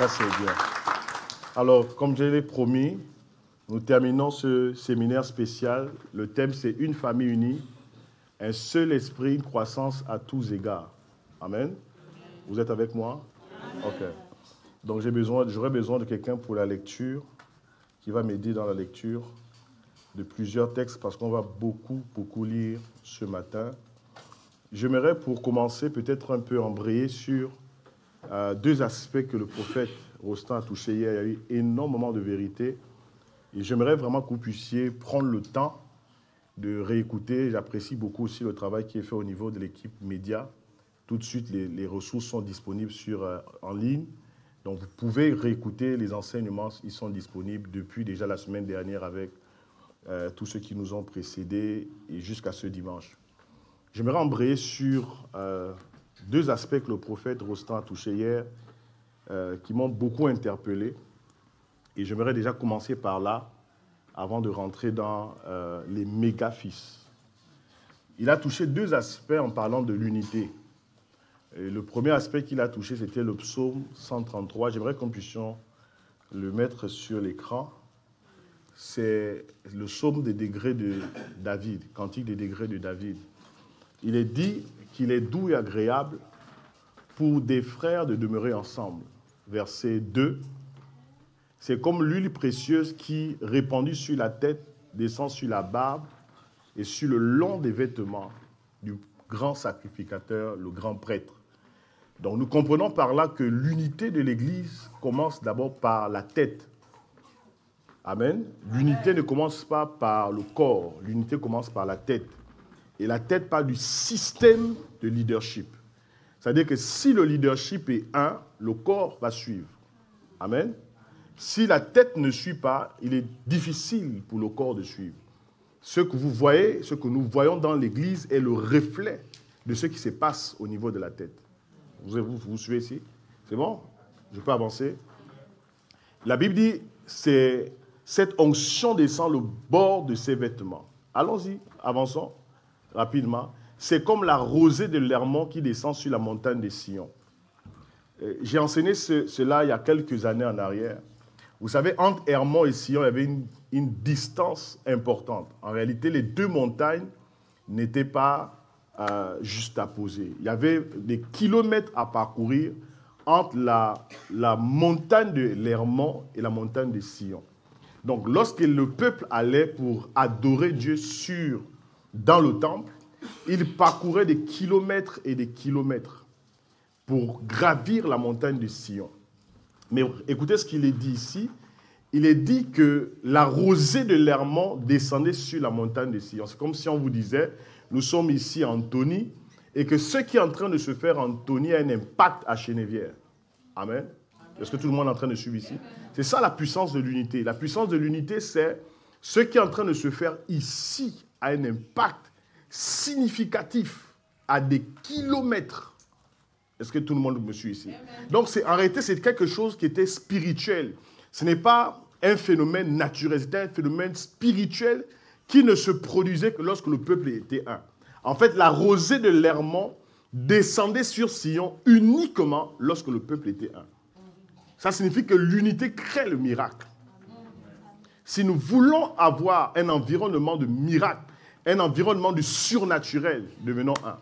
Ça, c'est bien. Alors, comme je l'ai promis, nous terminons ce séminaire spécial. Le thème, c'est une famille unie, un seul esprit, une croissance à tous égards. Amen. Vous êtes avec moi? Ok. Donc, j'aurais besoin de quelqu'un pour la lecture, qui va m'aider dans la lecture de plusieurs textes, parce qu'on va beaucoup lire ce matin. J'aimerais, pour commencer, peut-être un peu embrayer sur deux aspects que le prophète Rostand a touchés hier. Il y a eu énormément de vérité. Et j'aimerais vraiment que vous puissiez prendre le temps de réécouter. J'apprécie beaucoup aussi le travail qui est fait au niveau de l'équipe média. Tout de suite, les ressources sont disponibles en ligne. Donc, vous pouvez réécouter les enseignements. Ils sont disponibles depuis déjà la semaine dernière avec tous ceux qui nous ont précédés et jusqu'à ce dimanche. J'aimerais embrayer sur deux aspects que le prophète Rostand a touchés hier, qui m'ont beaucoup interpellé. Et j'aimerais déjà commencer par là, avant de rentrer dans les méga-fils. Il a touché deux aspects en parlant de l'unité. Le premier aspect qu'il a touché, c'était le psaume 133. J'aimerais que nous puissions le mettre sur l'écran. C'est le psaume des degrés de David, cantique des degrés de David. Il est dit qu'il est doux et agréable pour des frères de demeurer ensemble. Verset 2. C'est comme l'huile précieuse qui, répandue sur la tête, descend sur la barbe et sur le long des vêtements du grand sacrificateur, le grand prêtre. Donc nous comprenons par là que l'unité de l'Église commence d'abord par la tête. Amen. L'unité ne commence pas par le corps, l'unité commence par la tête. Et la tête parle du système de leadership. C'est-à-dire que si le leadership est un, le corps va suivre. Amen. Si la tête ne suit pas, il est difficile pour le corps de suivre. Ce que vous voyez, ce que nous voyons dans l'Église est le reflet de ce qui se passe au niveau de la tête. Vous suivez ici? C'est bon? Je peux avancer? La Bible dit, c'est cette onction descend le bord de ses vêtements. Allons-y, avançons rapidement. C'est comme la rosée de l'Hermon qui descend sur la montagne de Sion. J'ai enseigné cela il y a quelques années en arrière. Vous savez, entre Hermon et Sion, il y avait une distance importante. En réalité, les deux montagnes n'étaient pas juxtaposées. Il y avait des kilomètres à parcourir entre la montagne de l'Hermon et la montagne de Sion. Donc, lorsque le peuple allait pour adorer Dieu dans le temple, il parcourait des kilomètres et des kilomètres pour gravir la montagne de Sion. Mais écoutez ce qu'il est dit ici. Il est dit que la rosée de l'Hermon descendait sur la montagne de Sion. C'est comme si on vous disait, nous sommes ici à Antony, et que ce qui est en train de se faire à Antony a un impact à Chenevière. Amen. Est-ce que tout le monde est en train de suivre ici? C'est ça la puissance de l'unité. La puissance de l'unité, c'est ce qui est en train de se faire ici a un impact significatif à des kilomètres. Est-ce que tout le monde me suit ici? Donc, en réalité, c'est quelque chose qui était spirituel. Ce n'est pas un phénomène naturel, c'était un phénomène spirituel qui ne se produisait que lorsque le peuple était un. En fait, la rosée de l'Hermon descendait sur Sion uniquement lorsque le peuple était un. Ça signifie que l'unité crée le miracle. Si nous voulons avoir un environnement de miracle, un environnement du surnaturel, devenons un.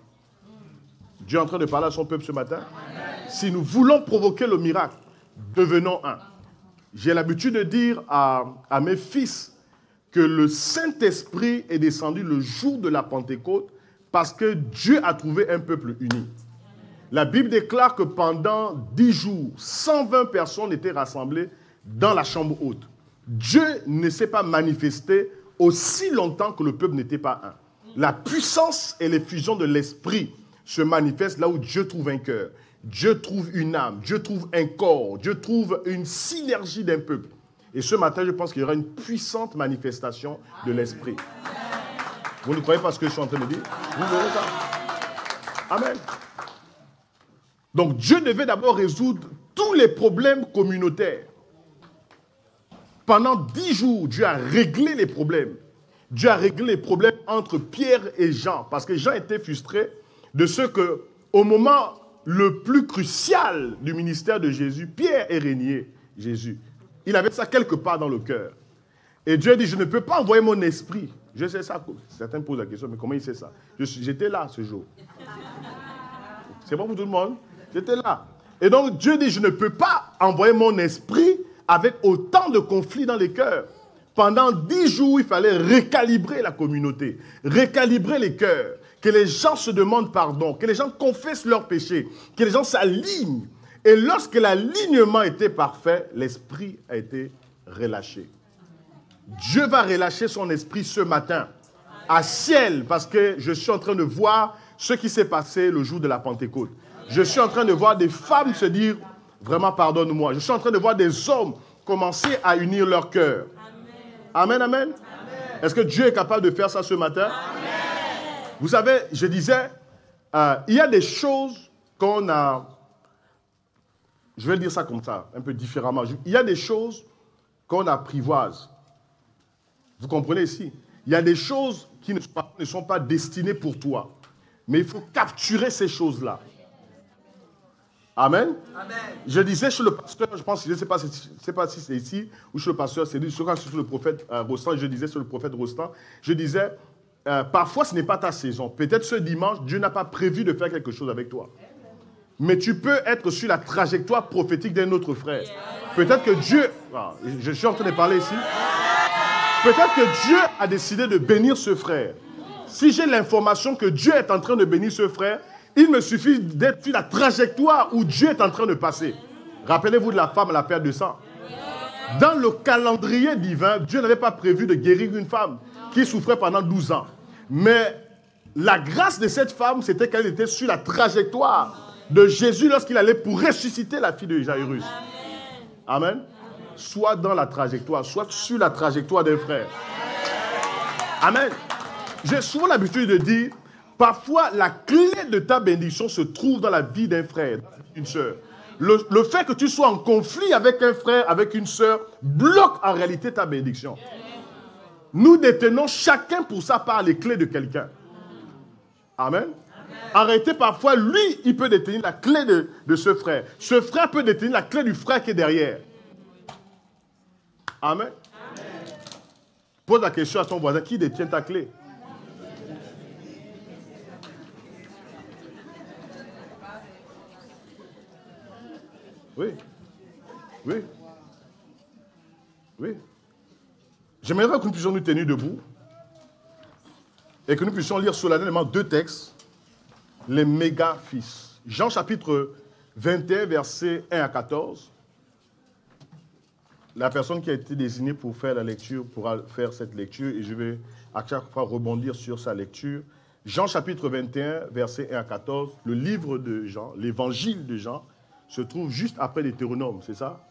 Dieu est en train de parler à son peuple ce matin. Si nous voulons provoquer le miracle, devenons un. J'ai l'habitude de dire à mes fils que le Saint-Esprit est descendu le jour de la Pentecôte parce que Dieu a trouvé un peuple uni. La Bible déclare que pendant 10 jours, 120 personnes étaient rassemblées dans la chambre haute. Dieu ne s'est pas manifesté aussi longtemps que le peuple n'était pas un. La puissance et l'effusion de l'Esprit se manifestent là où Dieu trouve un cœur. Dieu trouve une âme, Dieu trouve un corps, Dieu trouve une synergie d'un peuple. Et ce matin, je pense qu'il y aura une puissante manifestation de l'Esprit. Vous ne croyez pas ce que je suis en train de dire? Vous verrez ça. Amen. Donc Dieu devait d'abord résoudre tous les problèmes communautaires. Pendant 10 jours, Dieu a réglé les problèmes. Dieu a réglé les problèmes entre Pierre et Jean. Parce que Jean était frustré de ce que, au moment le plus crucial du ministère de Jésus, Pierre est régné Jésus. Il avait ça quelque part dans le cœur. Et Dieu dit, je ne peux pas envoyer mon esprit. Je sais ça. Certains posent la question, mais comment il sait ça? J'étais là ce jour. C'est bon pour tout le monde? J'étais là. Et donc Dieu dit, je ne peux pas envoyer mon esprit avec autant de conflits dans les cœurs. Pendant 10 jours, il fallait récalibrer la communauté, récalibrer les cœurs, que les gens se demandent pardon, que les gens confessent leurs péchés, que les gens s'alignent. Et lorsque l'alignement était parfait, l'esprit a été relâché. Dieu va relâcher son esprit ce matin, à ciel, parce que je suis en train de voir ce qui s'est passé le jour de la Pentecôte. Je suis en train de voir des femmes se dire, vraiment pardonne-moi. Je suis en train de voir des hommes commencer à unir leur cœur. Amen, amen. Est-ce que Dieu est capable de faire ça ce matin? Amen. Vous savez, je disais, il y a des choses qu'on a... Je vais dire ça comme ça, un peu différemment. Il y a des choses qu'on apprivoise. Vous comprenez ici? Il y a des choses qui ne sont pas destinées pour toi. Mais il faut capturer ces choses-là. Amen. Amen. Je disais chez le pasteur, je pense, je ne sais pas si c'est ici ou chez le pasteur, c'est sur le prophète Rostand, je disais sur le prophète Rostand, je disais, parfois ce n'est pas ta saison. Peut-être ce dimanche, Dieu n'a pas prévu de faire quelque chose avec toi. Mais tu peux être sur la trajectoire prophétique d'un autre frère. Peut-être que Dieu, je suis en train de parler ici, peut-être que Dieu a décidé de bénir ce frère. Si j'ai l'information que Dieu est en train de bénir ce frère, il me suffit d'être sur la trajectoire où Dieu est en train de passer. Rappelez-vous de la femme à la perte de sang. Dans le calendrier divin, Dieu n'avait pas prévu de guérir une femme qui souffrait pendant 12 ans. Mais la grâce de cette femme, c'était qu'elle était sur la trajectoire de Jésus lorsqu'il allait pour ressusciter la fille de Jairus. Amen. Soit dans la trajectoire, soit sur la trajectoire d'un frère. Amen. J'ai souvent l'habitude de dire, parfois la clé de ta bénédiction se trouve dans la vie d'un frère, d'une sœur. Le fait que tu sois en conflit avec un frère, avec une sœur, bloque en réalité ta bénédiction. Nous détenons chacun pour sa part les clés de quelqu'un. Amen. En réalité, parfois, lui, il peut détenir la clé de ce frère. Ce frère peut détenir la clé du frère qui est derrière. Amen. Pose la question à ton voisin, qui détient ta clé? Oui. Oui. Oui. J'aimerais que nous puissions nous tenir debout et que nous puissions lire solennellement 2 textes, les méga-fils. Jean chapitre 21, versets 1 à 14. La personne qui a été désignée pour faire la lecture pourra faire cette lecture et je vais à chaque fois rebondir sur sa lecture. Jean chapitre 21, versets 1 à 14. Le livre de Jean, l'évangile de Jean, se trouve juste après Deutéronome, c'est ça?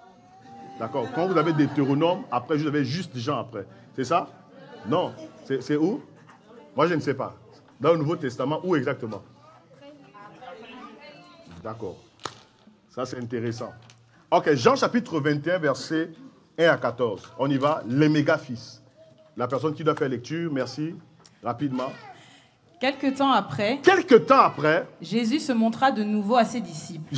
D'accord. Quand vous avez Deutéronome, après vous avez juste Jean après. C'est ça? Non. C'est où? Moi, je ne sais pas. Dans le Nouveau Testament, où exactement? D'accord. Ça, c'est intéressant. Ok, Jean chapitre 21, versets 1 à 14. On y va. Les méga-fils. La personne qui doit faire lecture, merci. Rapidement. Quelque temps après, Jésus se montra de nouveau à ses disciples.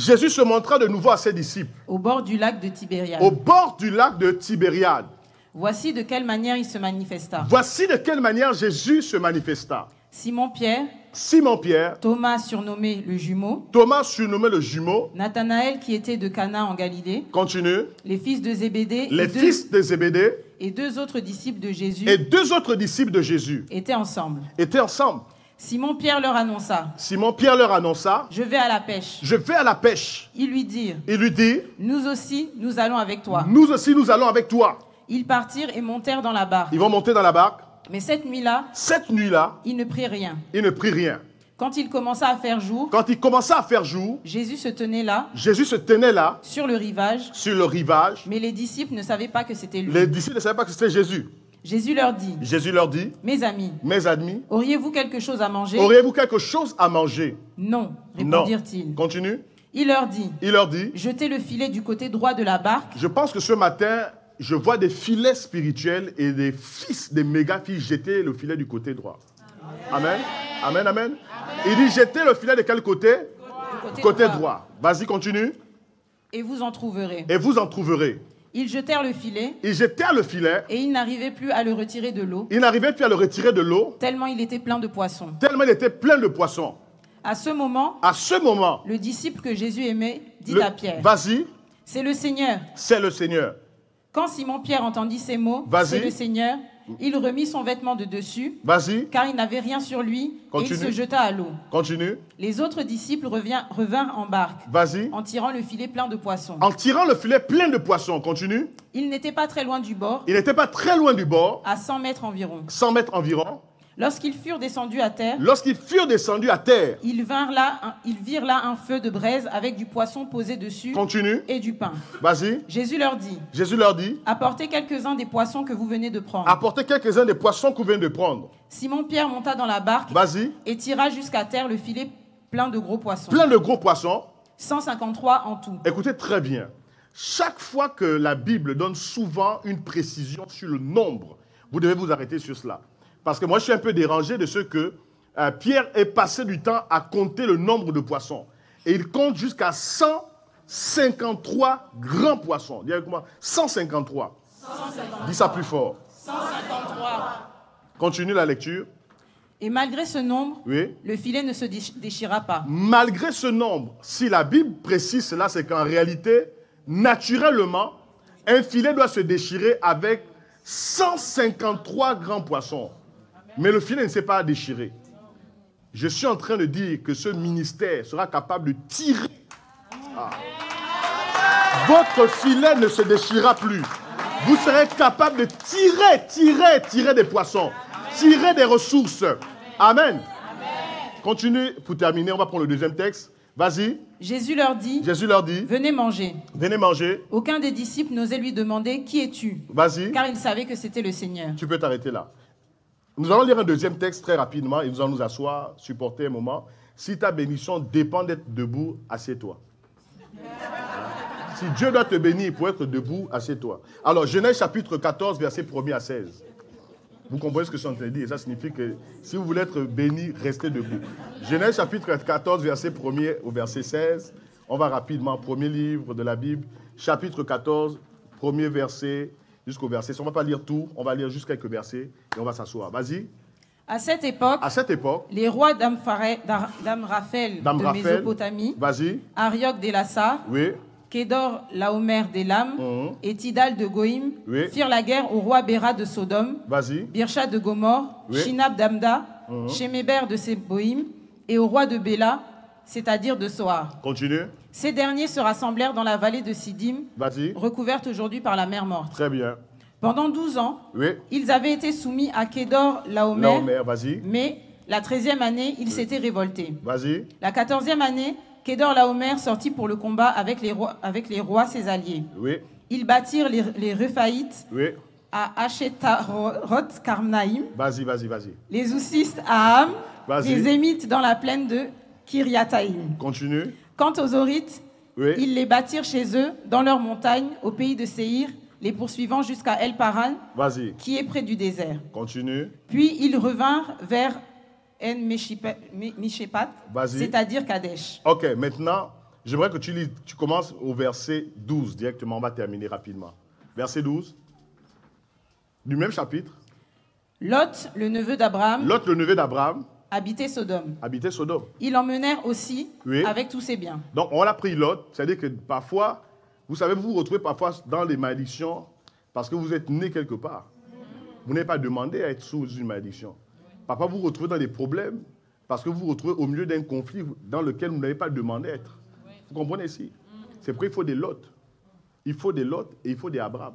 Au bord du lac de Tibériade. Au bord du lac de Tibériade. Voici de quelle manière il se manifesta. Voici de quelle manière Jésus se manifesta. Simon-Pierre, Thomas surnommé le jumeau, Nathanaël qui était de Cana en Galilée, continue, les fils de Zébédée, et 2 autres disciples de Jésus, étaient ensemble. Simon-Pierre leur annonça, je vais à la pêche. Ils lui dirent, nous aussi, nous allons avec toi. Ils partirent et montèrent dans la barque. Ils vont monter dans la barque. Mais cette nuit-là, il ne prit rien. Quand il commença à faire jour, Jésus se tenait là, sur le rivage, mais les disciples ne savaient pas que c'était lui. Jésus leur dit, mes amis, auriez-vous quelque chose à manger? Non, répondirent-ils. Continue. Il leur dit, jetez le filet du côté droit de la barque. Je pense que ce matin, je vois des filets spirituels et des fils, des méga-fils jeter le filet du côté droit. Amen. Amen, amen. Il dit jeter le filet de quel côté? côté droit. Vas-y, continue. Et vous en trouverez. Et vous en trouverez. Ils jetèrent le filet. Ils jetèrent le filet. Et ils n'arrivaient plus à le retirer de l'eau. Ils n'arrivaient plus à le retirer de l'eau. Tellement il était plein de poissons. Tellement il était plein de poissons. À ce moment, le disciple que Jésus aimait dit à Pierre. Vas-y. C'est le Seigneur. C'est le Seigneur. Quand Simon-Pierre entendit ces mots, c'est le Seigneur, il remit son vêtement de dessus, car il n'avait rien sur lui, et il se jeta à l'eau. Continue. Les autres disciples revinrent en barque, en tirant le filet plein de poissons. En tirant le filet plein de poissons. Continue. Ils n'étaient pas très loin du bord. Ils n'étaient pas très loin du bord. À 100 mètres environ. 100 mètres environ. Lorsqu'ils furent descendus à terre, ils virent là un feu de braise avec du poisson posé dessus. Continue. Et du pain. Vas-y. Jésus leur dit. Apportez quelques-uns des poissons que vous venez de prendre. Apportez quelques-uns des poissons que vous venez de prendre. Simon-Pierre monta dans la barque. Et tira jusqu'à terre le filet plein de gros poissons. 153 en tout. Écoutez très bien. Chaque fois que la Bible donne souvent une précision sur le nombre, vous devez vous arrêter sur cela. Parce que moi, je suis un peu dérangé de ce que Pierre ait passé du temps à compter le nombre de poissons. Et il compte jusqu'à 153 grands poissons. Dis avec moi, 153. 153. Dis ça plus fort. 153. Continue la lecture. Et malgré ce nombre, le filet ne se déchira pas. Malgré ce nombre, si la Bible précise cela, c'est qu'en réalité, naturellement, un filet doit se déchirer avec 153 grands poissons. Mais le filet ne s'est pas déchiré. Je suis en train de dire que ce ministère sera capable de tirer. Votre filet ne se déchirera plus. Vous serez capable de tirer des poissons, tirer des ressources. Amen. Continue pour terminer. On va prendre le deuxième texte. Vas-y. Jésus leur dit, venez manger. Venez manger. Aucun des disciples n'osait lui demander, qui es-tu? Vas-y. Car il savait que c'était le Seigneur. Tu peux t'arrêter là. Nous allons lire un deuxième texte très rapidement et nous allons nous asseoir, supporter un moment. Si ta bénédiction dépend d'être debout, assieds-toi. Si Dieu doit te bénir pour être debout, assieds-toi. Alors, Genèse chapitre 14, versets 1er à 16. Vous comprenez ce que je suis en train de dire? Ça signifie que si vous voulez être béni, restez debout. Genèse chapitre 14, verset 1er au verset 16. On va rapidement, premier livre de la Bible, chapitre 14, premier verset jusqu'au verset. On ne va pas lire tout, on va lire juste quelques versets et on va s'asseoir. Vas-y. À cette époque, les rois d'Amraphel de Mésopotamie, Arioc d'Elassa, Kédor Laomer d'Élam et Tidal de Goïm firent la guerre au roi Béra de Sodome, Birsha de Gomorre, Shinab d'Amda, Sheméber de Séboïm et au roi de Béla, c'est-à-dire de Soar. Continue. Ces derniers se rassemblèrent dans la vallée de Sidim, recouverte aujourd'hui par la mer morte. Très bien. Pendant 12 ans, ils avaient été soumis à Kédor Laomer, mais la 13e année, ils s'étaient révoltés. La 14e année, Kédor Laomer sortit pour le combat avec les rois ses alliés. Ils battirent les Rephaïtes à Hachétaroth Karnaïm, les Oussistes à Ham, les Émites dans la plaine de Kiriataïm. Continue. Quant aux Horites, ils les battirent chez eux, dans leurs montagnes, au pays de Séhir, les poursuivant jusqu'à El Paran, qui est près du désert. Continue. Puis ils revinrent vers En-Mishépat, c'est-à-dire Kadesh. Ok, maintenant, j'aimerais que tu commences au verset 12 directement. On va terminer rapidement. Verset 12, du même chapitre. Lot, le neveu d'Abraham, habitait Sodome. Ils l'emmenèrent aussi avec tous ses biens. Donc, on a pris Lot, c'est-à-dire que parfois, vous savez, vous vous retrouvez parfois dans les malédictions parce que vous êtes né quelque part. Vous n'avez pas demandé à être sous une malédiction. Parfois, vous vous retrouvez dans des problèmes parce que vous vous retrouvez au milieu d'un conflit dans lequel vous n'avez pas demandé à être. Vous comprenez ici? C'est pourquoi il faut des Lot. Il faut des Lot et il faut des Abraham.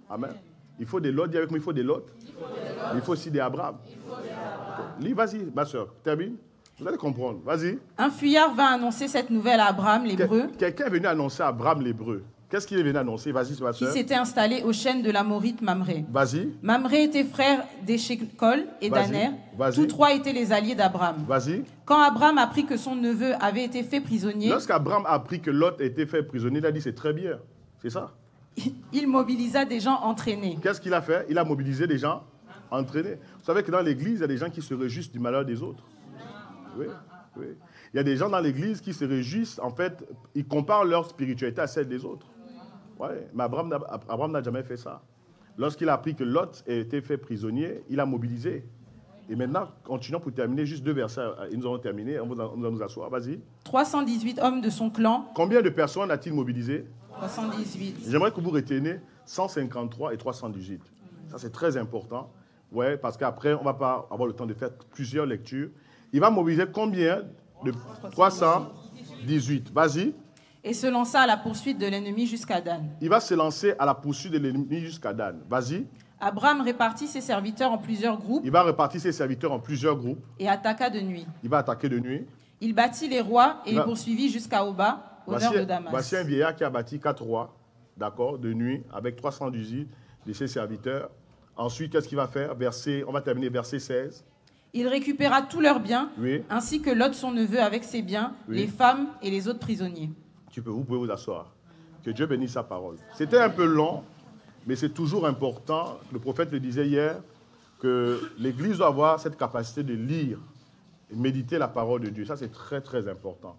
Amen. Il faut des Lot, dis avec moi, il faut des Lot. Il faut aussi des Abraham. Lis, vas-y, ma soeur, termine. Vous allez comprendre, vas-y. Un fuyard vint annoncer cette nouvelle à Abraham, l'Hébreu. Quelqu'un est venu annoncer à Abraham, l'Hébreu. Qu'est-ce qu'il est venu annoncer? Vas-y, ma soeur. Qui s'était installé aux chênes de l'Amorite Mamré. Vas-y. Mamré était frère d'Échécol et d'Aner. Tous trois étaient les alliés d'Abraham. Vas-y. Quand Abraham apprit que son neveu avait été fait prisonnier... Lorsqu'Abraham a appris que Lot était fait prisonnier, il a dit c'est très bien. C'est ça. Il mobilisa des gens entraînés. Qu'est-ce qu'il a fait? Il a mobilisé des gens entraînés. Vous savez que dans l'église, il y a des gens qui se réjouissent du malheur des autres. Oui. Oui. Il y a des gens dans l'église qui se réjouissent, en fait, ils comparent leur spiritualité à celle des autres. Ouais, mais Abraham n'a jamais fait ça. Lorsqu'il a appris que Lot a été fait prisonnier, il a mobilisé. Et maintenant, continuons pour terminer, juste 2 versets, nous allons terminer, on va nous asseoir, vas-y. 318 hommes de son clan. Combien de personnes a-t-il mobilisé? 318. J'aimerais que vous reteniez 153 et 318. Ça, c'est très important. Ouais, parce qu'après, on ne va pas avoir le temps de faire plusieurs lectures. Il va mobiliser combien de 318. Vas-y. Et se lança à la poursuite de l'ennemi jusqu'à Dan. Il va se lancer à la poursuite de l'ennemi jusqu'à Dan. Vas-y. Abraham répartit ses serviteurs en plusieurs groupes. Il va répartir ses serviteurs en plusieurs groupes. Et attaqua de nuit. Il va attaquer de nuit. Il battit les rois et les poursuivit jusqu'à Oba, au nord de Damas. Voici un vieillard qui a bâti 4 rois, d'accord, de nuit, avec 318 de ses serviteurs. Ensuite, qu'est-ce qu'il va faire? On va terminer verset 16. Il récupéra tous leurs biens, oui, ainsi que Lot son neveu avec ses biens, oui, les femmes et les autres prisonniers. Vous pouvez vous asseoir. Que Dieu bénisse sa parole. C'était un peu long, mais c'est toujours important. Le prophète le disait hier, que l'Église doit avoir cette capacité de lire et méditer la parole de Dieu. Ça, c'est très, très important.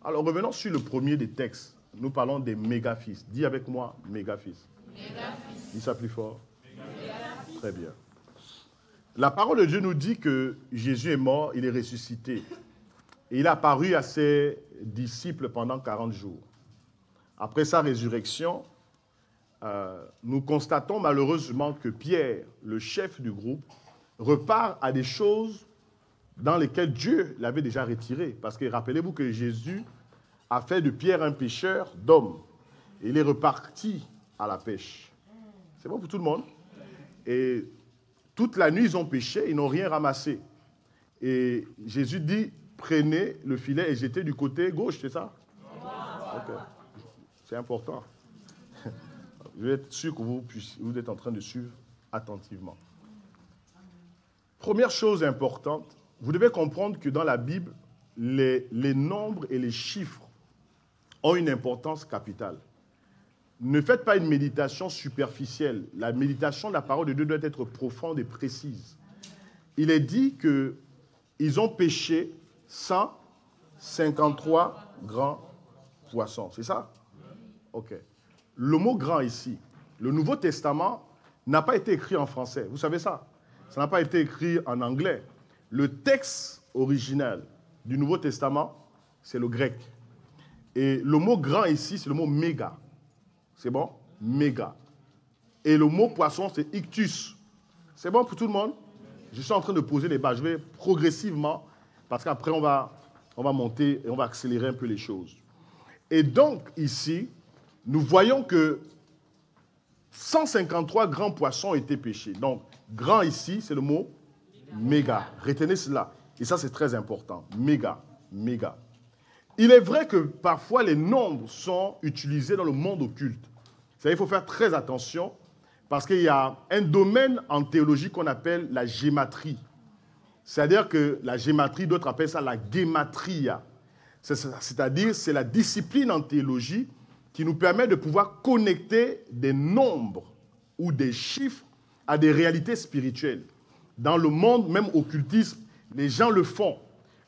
Alors, revenons sur le premier des textes. Nous parlons des méga-fils. Dis avec moi, méga-fils. Méga-fils. Dis ça plus fort. Méga-fils. Très bien. La parole de Dieu nous dit que Jésus est mort, il est ressuscité. Et il a apparu à ses disciples pendant 40 jours. Après sa résurrection, nous constatons malheureusement que Pierre, le chef du groupe, repart à des choses dans lesquelles Dieu l'avait déjà retiré. Parce que rappelez-vous que Jésus a fait de Pierre un pêcheur d'hommes. Et il est reparti à la pêche. C'est bon pour tout le monde? Et toute la nuit, ils ont pêché, ils n'ont rien ramassé. Et Jésus dit, prenez le filet et jetez du côté gauche, c'est ça? Okay. C'est important. Je vais être sûr que vous êtes en train de suivre attentivement. Première chose importante, vous devez comprendre que dans la Bible, les nombres et les chiffres ont une importance capitale. Ne faites pas une méditation superficielle. La méditation de la parole de Dieu doit être profonde et précise. Il est dit qu'ils ont pêché 153 grands poissons. C'est ça? Ok. Le mot « grand » ici, le Nouveau Testament n'a pas été écrit en français. Vous savez ça? Ça n'a pas été écrit en anglais. Le texte original du Nouveau Testament, c'est le grec. Et le mot « grand » ici, c'est le mot « méga ». C'est bon? Méga. Et le mot « poisson », c'est « ictus ». C'est bon pour tout le monde? Je suis en train de poser les bases. Je vais progressivement, parce qu'après, on va monter et on va accélérer un peu les choses. Et donc, ici, nous voyons que 153 grands poissons ont été pêchés. Donc, grand ici, c'est le mot méga. Retenez cela. Et ça, c'est très important. Méga, méga. Il est vrai que parfois, les nombres sont utilisés dans le monde occulte. Il faut faire très attention parce qu'il y a un domaine en théologie qu'on appelle la gématrie. C'est-à-dire que la gématrie, d'autres appellent ça la gématria. C'est-à-dire, c'est la discipline en théologie qui nous permet de pouvoir connecter des nombres ou des chiffres à des réalités spirituelles. Dans le monde, même occultisme, les gens le font.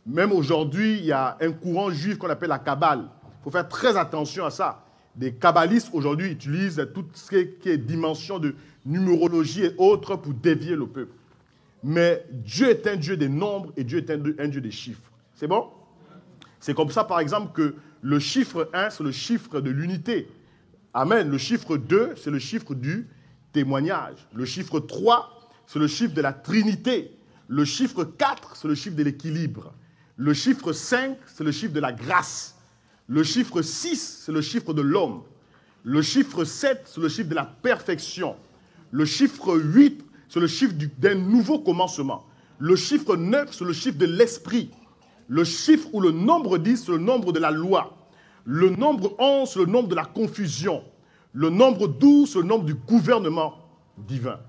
Même aujourd'hui, il y a un courant juif qu'on appelle la Kabbale. Il faut faire très attention à ça. Des kabbalistes aujourd'hui utilisent tout ce qui est dimension de numérologie et autres pour dévier le peuple. Mais Dieu est un Dieu des nombres et Dieu est un Dieu des chiffres. C'est bon? C'est comme ça, par exemple, que le chiffre 1, c'est le chiffre de l'unité. Amen. Le chiffre 2, c'est le chiffre du témoignage. Le chiffre 3, c'est le chiffre de la Trinité. Le chiffre 4, c'est le chiffre de l'équilibre. Le chiffre 5, c'est le chiffre de la grâce. Le chiffre 6, c'est le chiffre de l'homme. Le chiffre 7, c'est le chiffre de la perfection. Le chiffre 8, c'est le chiffre d'un nouveau commencement. Le chiffre 9, c'est le chiffre de l'esprit. Le chiffre ou le nombre 10, c'est le nombre de la loi. Le nombre 11, c'est le nombre de la confusion. Le nombre 12, c'est le nombre du gouvernement divin.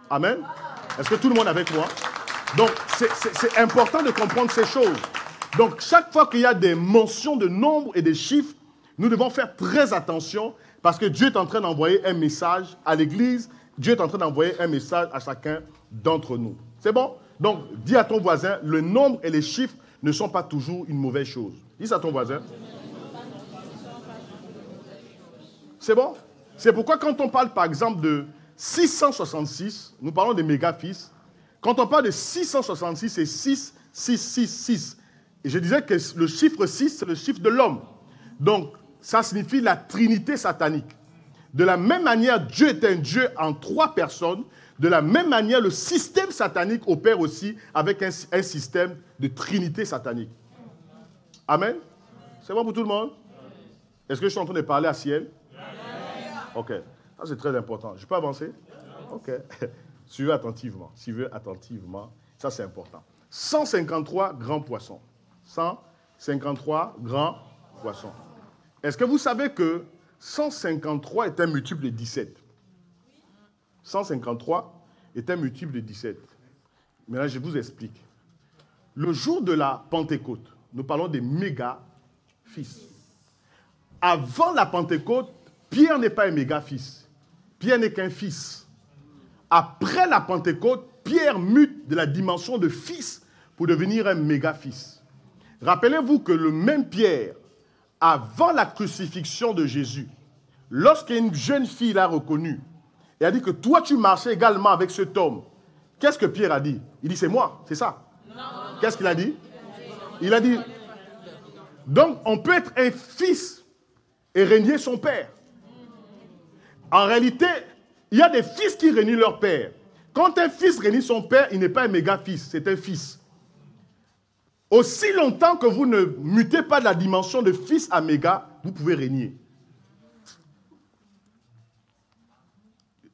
Amen. Est-ce que tout le monde est avec moi? Donc, c'est important de comprendre ces choses. Donc, chaque fois qu'il y a des mentions de nombres et des chiffres, nous devons faire très attention parce que Dieu est en train d'envoyer un message à l'Église. Dieu est en train d'envoyer un message à chacun d'entre nous. C'est bon? Donc, dis à ton voisin, le nombre et les chiffres ne sont pas toujours une mauvaise chose. Dis ça à ton voisin. C'est bon? C'est pourquoi quand on parle par exemple de 666, nous parlons des méga-fils. Quand on parle de 666, c'est 6, 6, 6, 6. Et je disais que le chiffre 6, c'est le chiffre de l'homme. Donc, ça signifie la trinité satanique. De la même manière, Dieu est un Dieu en 3 personnes. De la même manière, le système satanique opère aussi avec un système de trinité satanique. Amen? C'est bon pour tout le monde? Est-ce que je suis en train de parler à ciel? Ok. Ça, c'est très important. Je peux avancer? Ok. Suivez attentivement. Suivez attentivement. Ça, c'est important. 153 grands poissons. 153 grands poissons. Est-ce que vous savez que 153 est un multiple de 17? 153 est un multiple de 17. Maintenant, je vous explique. Le jour de la Pentecôte, nous parlons des méga-fils. Avant la Pentecôte, Pierre n'est pas un méga-fils. Pierre n'est qu'un fils. Après la Pentecôte, Pierre mute de la dimension de fils pour devenir un méga-fils. Rappelez-vous que le même Pierre, avant la crucifixion de Jésus, lorsqu'une jeune fille l'a reconnu, et a dit que toi tu marchais également avec cet homme, qu'est-ce que Pierre a dit? Il dit c'est moi, c'est ça. Qu'est-ce qu'il a dit? Il a dit, donc on peut être un fils et régner son père. En réalité, il y a des fils qui régnent leur père. Quand un fils règne son père, il n'est pas un méga-fils, c'est un fils. Aussi longtemps que vous ne mutez pas de la dimension de fils à méga, vous pouvez régner.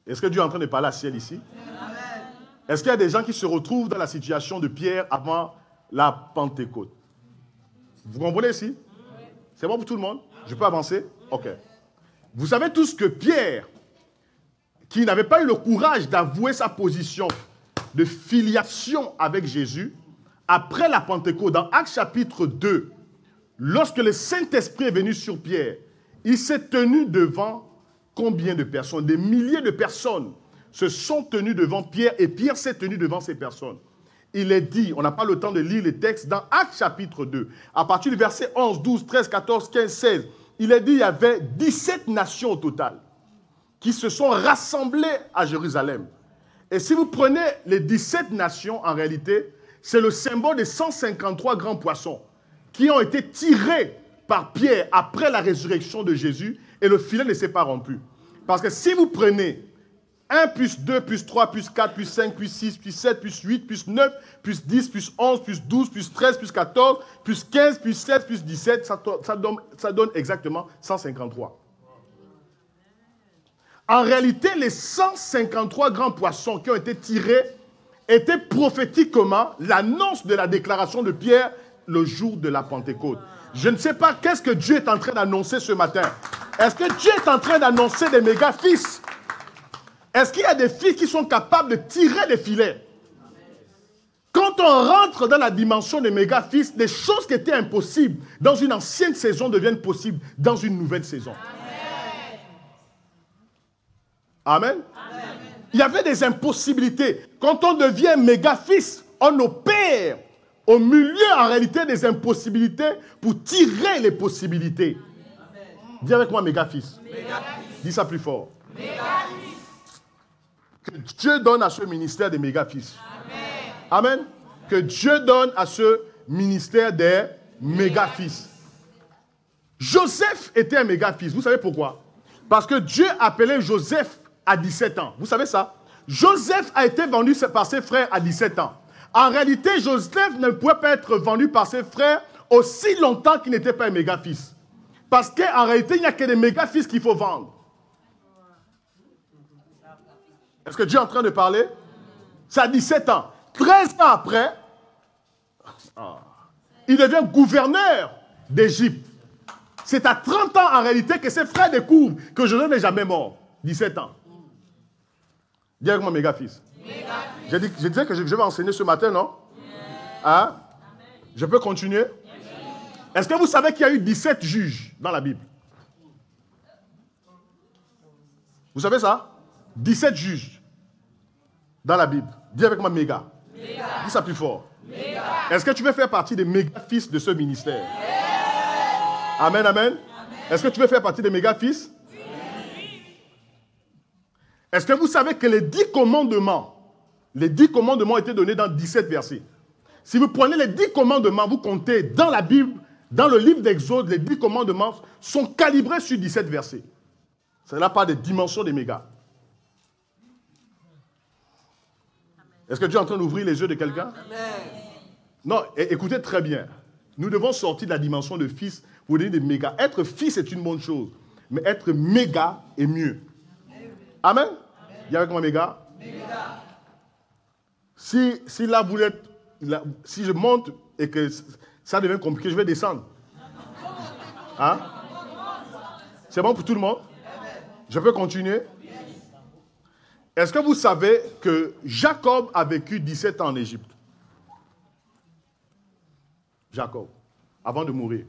Est-ce que Dieu est en train de parler à ciel ici? Est-ce qu'il y a des gens qui se retrouvent dans la situation de Pierre avant la Pentecôte? Vous comprenez ici? C'est bon pour tout le monde? Je peux avancer? Ok. Vous savez tous que Pierre, qui n'avait pas eu le courage d'avouer sa position de filiation avec Jésus, après la Pentecôte, dans Actes chapitre 2, lorsque le Saint-Esprit est venu sur Pierre, il s'est tenu devant combien de personnes? Des milliers de personnes se sont tenues devant Pierre et Pierre s'est tenu devant ces personnes. Il est dit, on n'a pas le temps de lire les textes, dans Actes chapitre 2, à partir du verset 11, 12, 13, 14, 15, 16, il est dit qu'il y avait 17 nations au total qui se sont rassemblées à Jérusalem. Et si vous prenez les 17 nations, en réalité, c'est le symbole des 153 grands poissons qui ont été tirés par Pierre après la résurrection de Jésus et le filet ne s'est pas rompu. Parce que si vous prenez 1 plus 2 plus 3 plus 4 plus 5 plus 6 plus 7 plus 8 plus 9 plus 10 plus 11 plus 12 plus 13 plus 14 plus 15 plus 16 plus 17, ça donne exactement 153. En réalité, les 153 grands poissons qui ont été tirés étaient prophétiquement l'annonce de la déclaration de Pierre le jour de la Pentecôte. Je ne sais pas qu'est-ce que Dieu est en train d'annoncer ce matin. Est-ce que Dieu est en train d'annoncer des méga-fils? Est-ce qu'il y a des filles qui sont capables de tirer des filets? Quand on rentre dans la dimension des méga-fils, les choses qui étaient impossibles dans une ancienne saison deviennent possibles dans une nouvelle saison. Amen. Amen. Il y avait des impossibilités. Quand on devient méga-fils, on opère au milieu, en réalité, des impossibilités pour tirer les possibilités. Amen. Dis avec moi, méga-fils. Dis ça plus fort. Que Dieu donne à ce ministère des méga-fils. Amen. Amen. Que Dieu donne à ce ministère des méga-fils. Joseph était un méga-fils. Vous savez pourquoi? Parce que Dieu appelait Joseph à 17 ans. Vous savez ça? Joseph a été vendu par ses frères à 17 ans. En réalité, Joseph ne pouvait pas être vendu par ses frères aussi longtemps qu'il n'était pas un méga-fils. Parce qu'en réalité, il n'y a que des méga-fils qu'il faut vendre. Est-ce que Dieu est en train de parler? C'est à 17 ans. 13 ans après, il devient gouverneur d'Égypte. C'est à 30 ans en réalité que ses frères découvrent que Joseph n'est jamais mort. 17 ans. Dis avec moi, méga-fils. Je disais que je vais enseigner ce matin, non? Hein? Je peux continuer? Est-ce que vous savez qu'il y a eu 17 juges dans la Bible? Vous savez ça? 17 juges dans la Bible. Dis avec moi, méga. Dis ça plus fort. Est-ce que tu veux faire partie des méga-fils de ce ministère? Amen, amen. Est-ce que tu veux faire partie des méga-fils? Est-ce que vous savez que les 10 commandements étaient donnés dans 17 versets? Si vous prenez les 10 commandements, vous comptez dans la Bible, dans le livre d'Exode, les 10 commandements sont calibrés sur 17 versets. C'est là pas des dimensions des mégas. Est-ce que Dieu est en train d'ouvrir les yeux de quelqu'un? Non, écoutez très bien. Nous devons sortir de la dimension de fils pour donner des mégas. Être fils est une bonne chose, mais être méga est mieux. Amen? Il y a avec moi méga? Si là vous êtes, si je monte et que ça devient compliqué, je vais descendre. Hein? C'est bon pour tout le monde? Je peux continuer? Est-ce que vous savez que Jacob a vécu 17 ans en Égypte? Jacob, avant de mourir.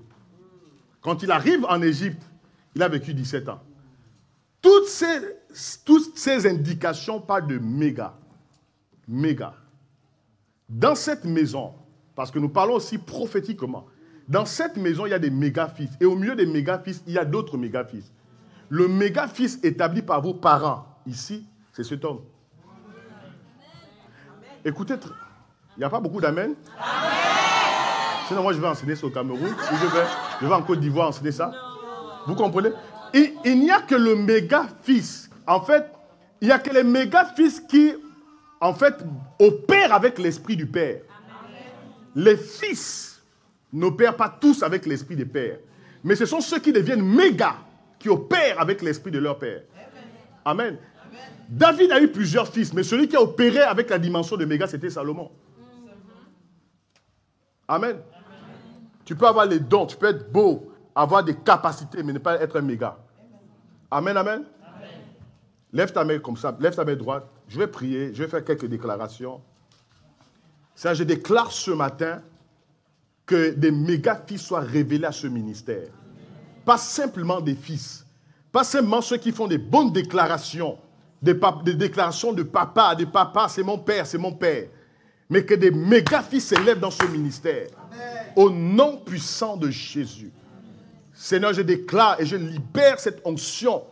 Quand il arrive en Égypte, il a vécu 17 ans. Toutes ces indications parlent de méga. Méga. Dans cette maison, parce que nous parlons aussi prophétiquement, dans cette maison, il y a des méga-fils. Et au milieu des méga-fils, il y a d'autres méga-fils. Le méga-fils établi par vos parents, ici, c'est cet homme. Écoutez, il n'y a pas beaucoup d'amen. Sinon, moi, je vais enseigner ça au Cameroun. Ou je vais en Côte d'Ivoire enseigner ça. Vous comprenez? Il n'y a que le méga-fils. En fait, il n'y a que les méga-fils qui, en fait, opèrent avec l'esprit du Père. Les fils n'opèrent pas tous avec l'esprit des pères. Mais ce sont ceux qui deviennent méga qui opèrent avec l'esprit de leur père. Amen. David a eu plusieurs fils, mais celui qui a opéré avec la dimension de méga, c'était Salomon. Amen. Tu peux avoir les dons, tu peux être beau, avoir des capacités, mais ne pas être un méga. Amen, amen. Lève ta main comme ça, lève ta main droite. Je vais prier, je vais faire quelques déclarations. Ça, je déclare ce matin que des méga-fils soient révélés à ce ministère. Pas simplement des fils, pas simplement ceux qui font des bonnes déclarations, des déclarations de papa, des papas, c'est mon père, mais que des méga-fils s'élèvent dans ce ministère. Amen. Au nom puissant de Jésus. Seigneur, je déclare et je libère cette onction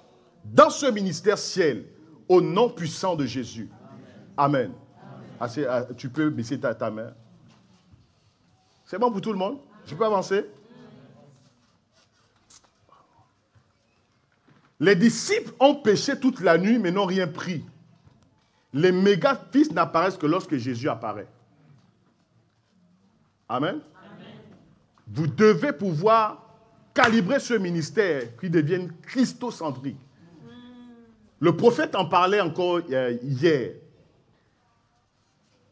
dans ce ministère ciel, au nom puissant de Jésus. Amen. Amen. Tu peux baisser ta main. C'est bon pour tout le monde? Je peux avancer? Les disciples ont péché toute la nuit, mais n'ont rien pris. Les méga-fils n'apparaissent que lorsque Jésus apparaît. Amen. Amen. Vous devez pouvoir calibrer ce ministère qui devienne christocentrique. Le prophète en parlait encore hier.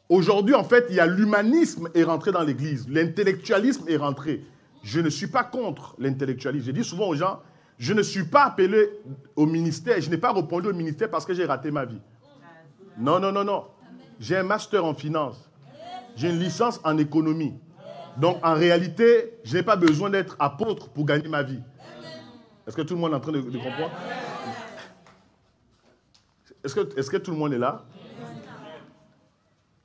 Aujourd'hui, en fait, il y a l'humanisme est rentré dans l'Église. L'intellectualisme est rentré. Je ne suis pas contre l'intellectualisme. Je dis souvent aux gens, je ne suis pas appelé au ministère. Je n'ai pas répondu au ministère parce que j'ai raté ma vie. Non, non, non, non. J'ai un master en finance. J'ai une licence en économie. Donc, en réalité, je n'ai pas besoin d'être apôtre pour gagner ma vie. Est-ce que tout le monde est en train de comprendre? Est-ce que tout le monde est là?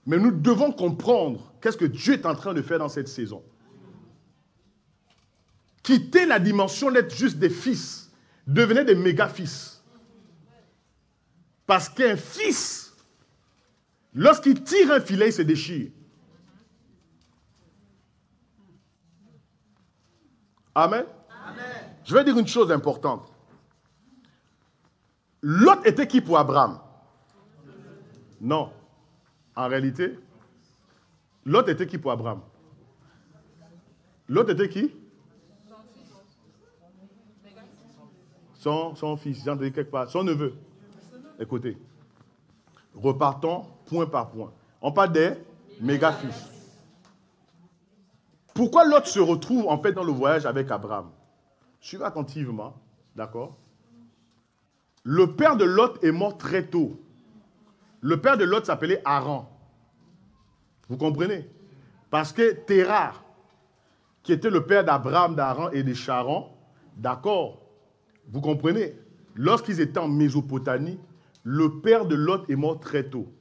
Mais nous devons comprendre qu'est-ce que Dieu est en train de faire dans cette saison. Quittez la dimension d'être juste des fils. Devenez des méga-fils. Parce qu'un fils, lorsqu'il tire un filet, il se déchire. Amen. Amen. Je vais dire une chose importante. Lot était qui pour Abraham? Non. En réalité, Lot était qui pour Abraham? Lot était qui? Son fils, j'en ai quelque part, son neveu. Écoutez, repartons point par point. On parle des méga-fils. Pourquoi Lot se retrouve en fait dans le voyage avec Abraham? Suivez attentivement, d'accord? Le père de Lot est mort très tôt. Le père de Lot s'appelait Haran. Vous comprenez? Parce que Terah, qui était le père d'Abraham, d'Haran et de Charan, d'accord? Vous comprenez? Lorsqu'ils étaient en Mésopotamie, le père de Lot est mort très tôt.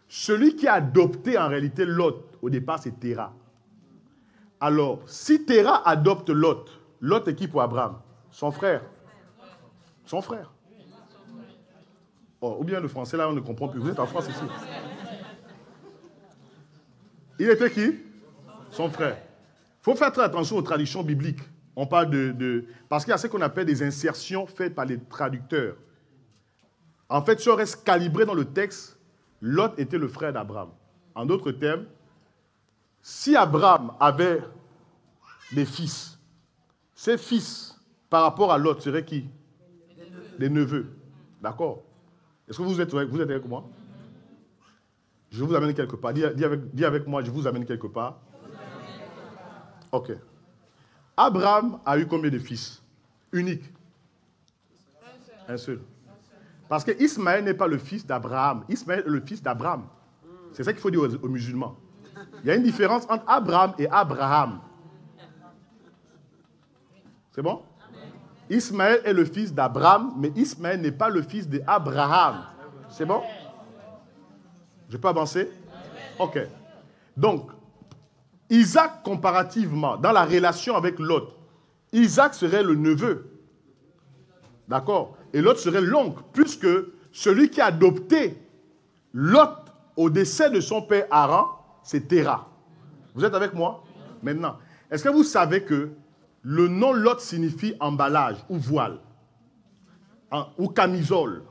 Celui qui a adopté en réalité Lot, au départ, c'est Terah. Alors, si Terah adopte Lot, Lot est qui pour Abraham? Son frère. Son frère. Oh, ou bien le français, là, on ne comprend plus. Vous êtes en France ici. Il était qui? Son frère. Il faut faire très attention aux traditions bibliques. On parle parce qu'il y a ce qu'on appelle des insertions faites par les traducteurs. En fait, si on reste calibré dans le texte, Lot était le frère d'Abraham. En d'autres termes, si Abraham avait des fils, ses fils, par rapport à Lot, seraient qui? Des neveux. D'accord? Est-ce que vous êtes avec moi? Je vous amène quelque part. Dis avec moi, je vous amène quelque part. Ok. Abraham a eu combien de fils? Unique. Un seul. Parce que Ismaël n'est pas le fils d'Abraham. Ismaël est le fils d'Abraham. C'est ça qu'il faut dire aux musulmans. Il y a une différence entre Abraham et Abraham. C'est bon? Ismaël est le fils d'Abraham, mais Ismaël n'est pas le fils d'Abraham. C'est bon? Je peux avancer? Ok. Donc, Isaac, comparativement, dans la relation avec Lot, Isaac serait le neveu. D'accord? Et Lot serait l'oncle, puisque celui qui a adopté Lot au décès de son père Haran, c'est Terah. Vous êtes avec moi? Maintenant, est-ce que vous savez que le nom Lot signifie emballage ou voile ou camisole?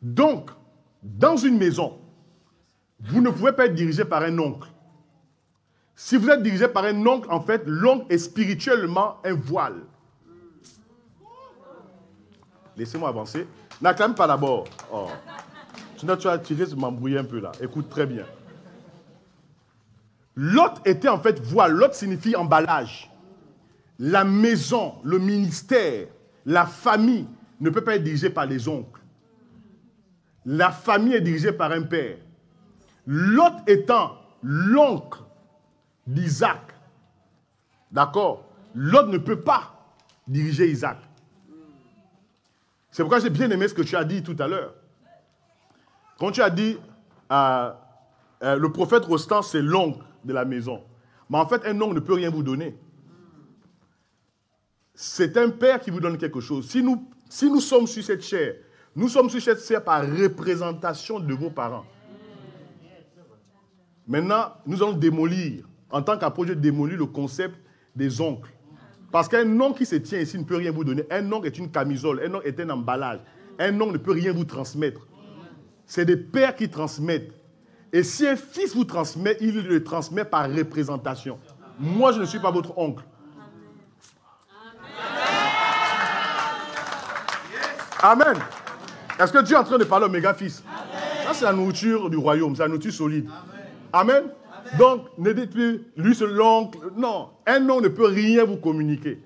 Donc, dans une maison, vous ne pouvez pas être dirigé par un oncle. Si vous êtes dirigé par un oncle, en fait, l'oncle est spirituellement un voile. Laissez-moi avancer. N'acclame pas d'abord. Oh. Sinon, tu risques de m'embrouiller un peu là. Écoute très bien. Lot était en fait voile. Lot signifie emballage. La maison, le ministère, la famille ne peut pas être dirigée par les oncles. La famille est dirigée par un père. Lot étant l'oncle d'Isaac. D'accord? Lot ne peut pas diriger Isaac. C'est pourquoi j'ai bien aimé ce que tu as dit tout à l'heure. Quand tu as dit, le prophète Rostand, c'est l'oncle de la maison. Mais en fait, un oncle ne peut rien vous donner. C'est un père qui vous donne quelque chose. Si nous sommes sur cette chair, nous sommes sur cette chair par représentation de vos parents. Maintenant, nous allons démolir, en tant qu'apôtre, je démolis le concept des oncles. Parce qu'un oncle qui se tient ici ne peut rien vous donner. Un oncle est une camisole, un oncle est un emballage. Un oncle ne peut rien vous transmettre. C'est des pères qui transmettent. Et si un fils vous transmet, il le transmet par représentation. Moi, je ne suis pas votre oncle. Amen. Est-ce que Dieu est en train de parler au méga-fils? Ça, c'est la nourriture du royaume, c'est la nourriture solide. Amen. Donc, ne dites plus, lui c'est l'oncle. Non, un oncle ne peut rien vous communiquer.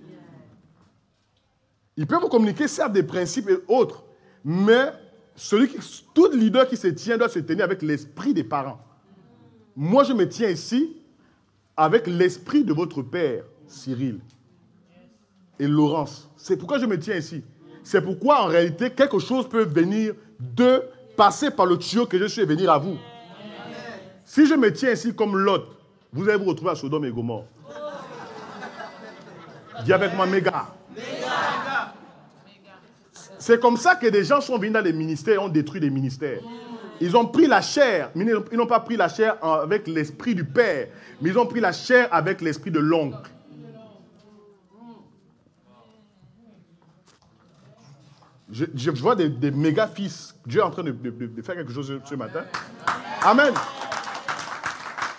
Il peut vous communiquer, certes, des principes et autres, mais tout leader qui se tient doit se tenir avec l'esprit des parents. Moi, je me tiens ici avec l'esprit de votre père, Cyril et Laurence. C'est pourquoi je me tiens ici. C'est pourquoi, en réalité, quelque chose peut venir de passer par le tuyau que je suis et venir à vous. Si je me tiens ici comme Lot, vous allez vous retrouver à Sodome et Gomorrhe. Dis avec moi, méga. C'est comme ça que des gens sont venus dans les ministères et ont détruit des ministères. Ils ont pris la chair, mais ils n'ont pas pris la chair avec l'esprit du père, mais ils ont pris la chair avec l'esprit de l'oncle. Je vois des méga fils. Dieu est en train de faire quelque chose ce matin. Amen.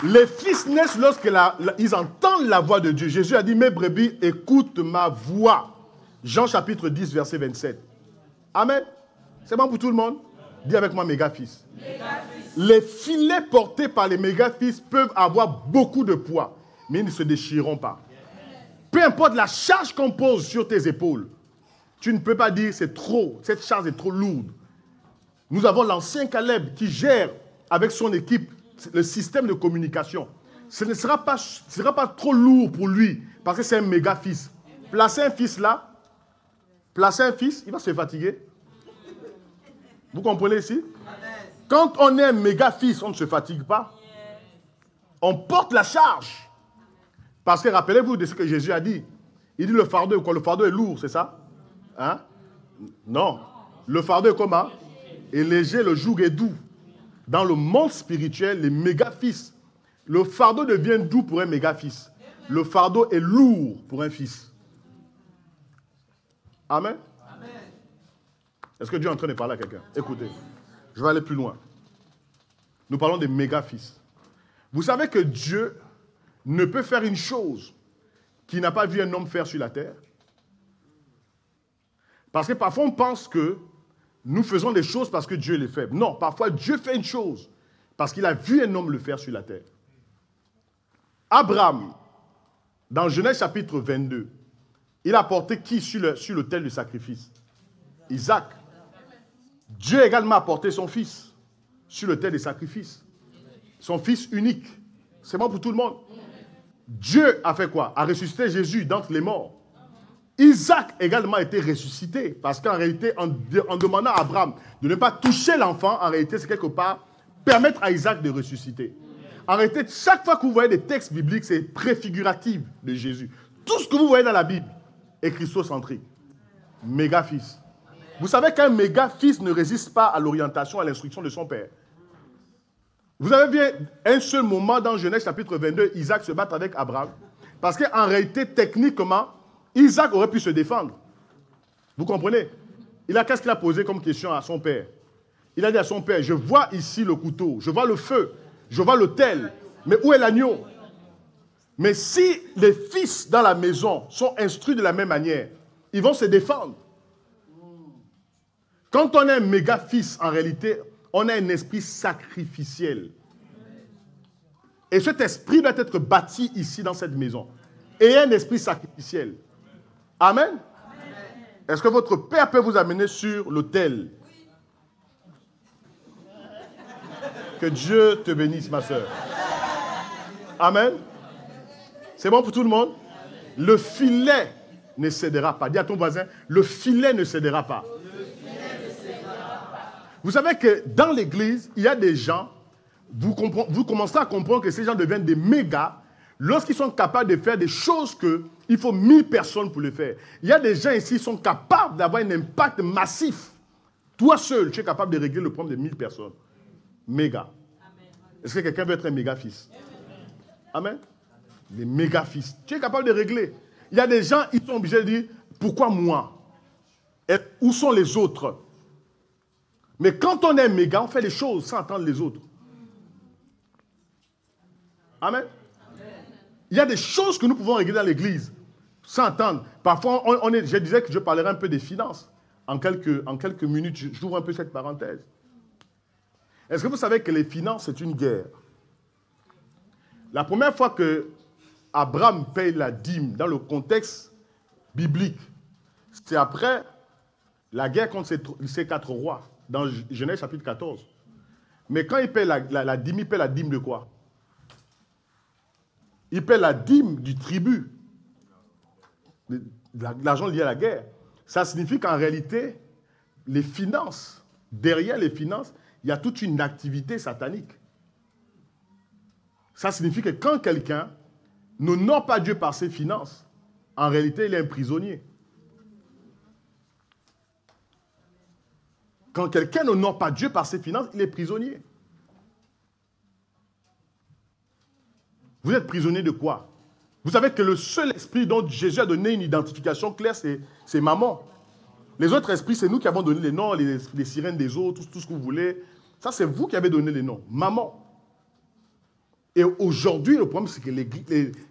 Les fils naissent lorsqu'ils entendent la voix de Dieu. Jésus a dit, mes brebis, écoute ma voix. Jean chapitre 10, verset 27. Amen. C'est bon pour tout le monde? Dis avec moi, méga-fils. Les filets portés par les méga-fils peuvent avoir beaucoup de poids, mais ils ne se déchireront pas. Peu importe la charge qu'on pose sur tes épaules, tu ne peux pas dire c'est trop, cette charge est trop lourde. Nous avons l'ancien Caleb qui gère avec son équipe le système de communication. Ce ne sera pas trop lourd pour lui, parce que c'est un méga-fils. Placer un fils là, il va se fatiguer. Vous comprenez ici? Quand on est un méga-fils, on ne se fatigue pas. On porte la charge. Parce que rappelez-vous de ce que Jésus a dit. Il dit le fardeau, quoi? Le fardeau est lourd, c'est ça? Hein? Non. Le fardeau est comment? Est léger, le joug est doux. Dans le monde spirituel, les méga-fils, le fardeau devient doux pour un méga-fils. Le fardeau est lourd pour un fils. Amen? Amen. Est-ce que Dieu est en train de parler à quelqu'un? Écoutez, je vais aller plus loin. Nous parlons des méga-fils. Vous savez que Dieu ne peut faire une chose qu'il n'a pas vu un homme faire sur la terre? Parce que parfois on pense que nous faisons des choses parce que Dieu les fait. Non, parfois Dieu fait une chose parce qu'il a vu un homme le faire sur la terre. Abraham, dans Genèse chapitre 22, il a porté qui sur l'autel du sacrifice? Isaac. Dieu également a porté son fils sur l'autel des sacrifices. Son fils unique. C'est bon pour tout le monde. Dieu a fait quoi? A ressuscité Jésus d'entre les morts. Isaac également a été ressuscité. Parce qu'en réalité, en demandant à Abraham de ne pas toucher l'enfant, en réalité, c'est quelque part permettre à Isaac de ressusciter. En réalité, chaque fois que vous voyez des textes bibliques, c'est préfiguratif de Jésus. Tout ce que vous voyez dans la Bible est christocentrique. Méga-fils. Vous savez qu'un méga-fils ne résiste pas à l'orientation, à l'instruction de son père. Vous avez vu un seul moment dans Genèse chapitre 22, Isaac se bat avec Abraham. Parce qu'en réalité, techniquement, Isaac aurait pu se défendre. Vous comprenez? Qu'est-ce qu'il a posé comme question à son père? Il a dit à son père, je vois ici le couteau, je vois le feu, je vois l'autel, mais où est l'agneau? Mais si les fils dans la maison sont instruits de la même manière, ils vont se défendre. Quand on est un méga-fils, en réalité, on a un esprit sacrificiel. Et cet esprit doit être bâti ici dans cette maison. Et un esprit sacrificiel. Amen. Est-ce que votre père peut vous amener sur l'autel? Que Dieu te bénisse, ma soeur. Amen. C'est bon pour tout le monde? Le filet ne cédera pas. Dis à ton voisin, le filet ne cédera pas. Vous savez que dans l'église, il y a des gens, vous commencerez à comprendre que ces gens deviennent des mégas lorsqu'ils sont capables de faire des choses qu'il faut 1000 personnes pour le faire. Il y a des gens ici qui sont capables d'avoir un impact massif. Toi seul, tu es capable de régler le problème de 1000 personnes. Méga. Est-ce que quelqu'un veut être un méga-fils? Amen. Les méga-fils. Tu es capable de régler. Il y a des gens, ils sont obligés de dire, pourquoi moi? Et où sont les autres? Mais quand on est méga, on fait les choses sans attendre les autres. Amen. Il y a des choses que nous pouvons régler dans l'église sans attendre. Parfois, je disais que je parlerai un peu des finances. En quelques minutes, j'ouvre un peu cette parenthèse. Est-ce que vous savez que les finances, c'est une guerre? La première fois que Abraham paye la dîme dans le contexte biblique, c'est après la guerre contre ces 4 rois, dans Genèse chapitre 14. Mais quand il paye la dîme, il paye la dîme de quoi? Il paye la dîme du tribut, l'argent lié à la guerre. Ça signifie qu'en réalité, les finances, derrière les finances, il y a toute une activité satanique. Ça signifie que quand quelqu'un n'honore pas Dieu par ses finances, en réalité, il est un prisonnier. Quand quelqu'un n'honore pas Dieu par ses finances, il est prisonnier. Vous êtes prisonnier de quoi? Vous savez que le seul esprit dont Jésus a donné une identification claire, c'est maman. Les autres esprits, c'est nous qui avons donné les noms, les sirènes des eaux, tout ce que vous voulez. Ça, c'est vous qui avez donné les noms. Maman. Et aujourd'hui, le problème, c'est que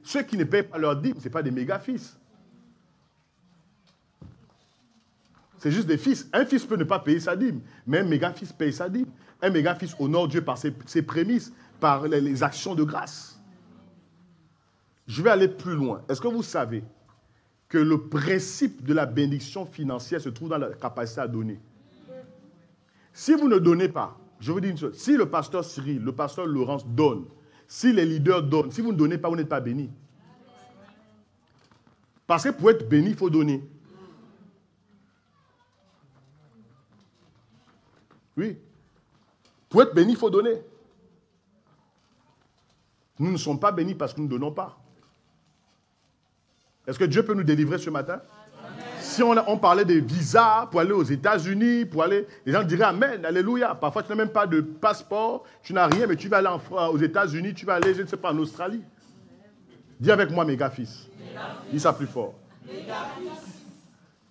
ceux qui ne payent pas leur dîme, ce n'est pas des méga-fils. C'est juste des fils. Un fils peut ne pas payer sa dîme, mais un méga-fils paye sa dîme. Un méga-fils honore Dieu par ses prémices, par les actions de grâce. Je vais aller plus loin. Est-ce que vous savez que le principe de la bénédiction financière se trouve dans la capacité à donner? Si vous ne donnez pas, je vous dis une chose, si le pasteur Cyril, le pasteur Laurence donne, si les leaders donnent, si vous ne donnez pas, vous n'êtes pas béni. Parce que pour être béni, il faut donner. Oui. Pour être béni, il faut donner. Nous ne sommes pas bénis parce que nous ne donnons pas. Est-ce que Dieu peut nous délivrer ce matin? Si on parlait des visas pour aller aux États-Unis, les gens diraient Amen, Alléluia. Parfois, tu n'as même pas de passeport, tu n'as rien, mais tu vas aller aux États-Unis, tu vas aller, je ne sais pas, en Australie. Dis avec moi, méga fils. Dis ça plus fort.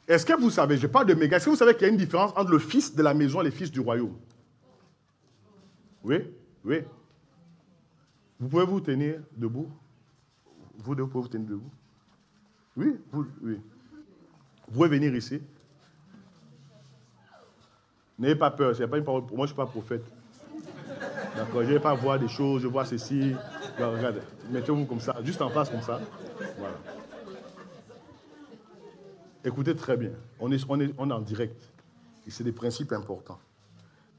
Est-ce que vous savez, je parle de méga, est-ce que vous savez qu'il y a une différence entre le fils de la maison et les fils du royaume? Oui, oui. Vous pouvez vous tenir debout? Vous deux pouvez vous tenir debout? Oui, oui. Vous pouvez venir ici. N'ayez pas peur, ce n'est pas une parole pour moi, je ne suis pas prophète. D'accord, je ne vais pas voir des choses, je vois ceci. Regardez, mettez-vous comme ça, juste en face comme ça. Voilà. Écoutez très bien, on est en direct. Et c'est des principes importants.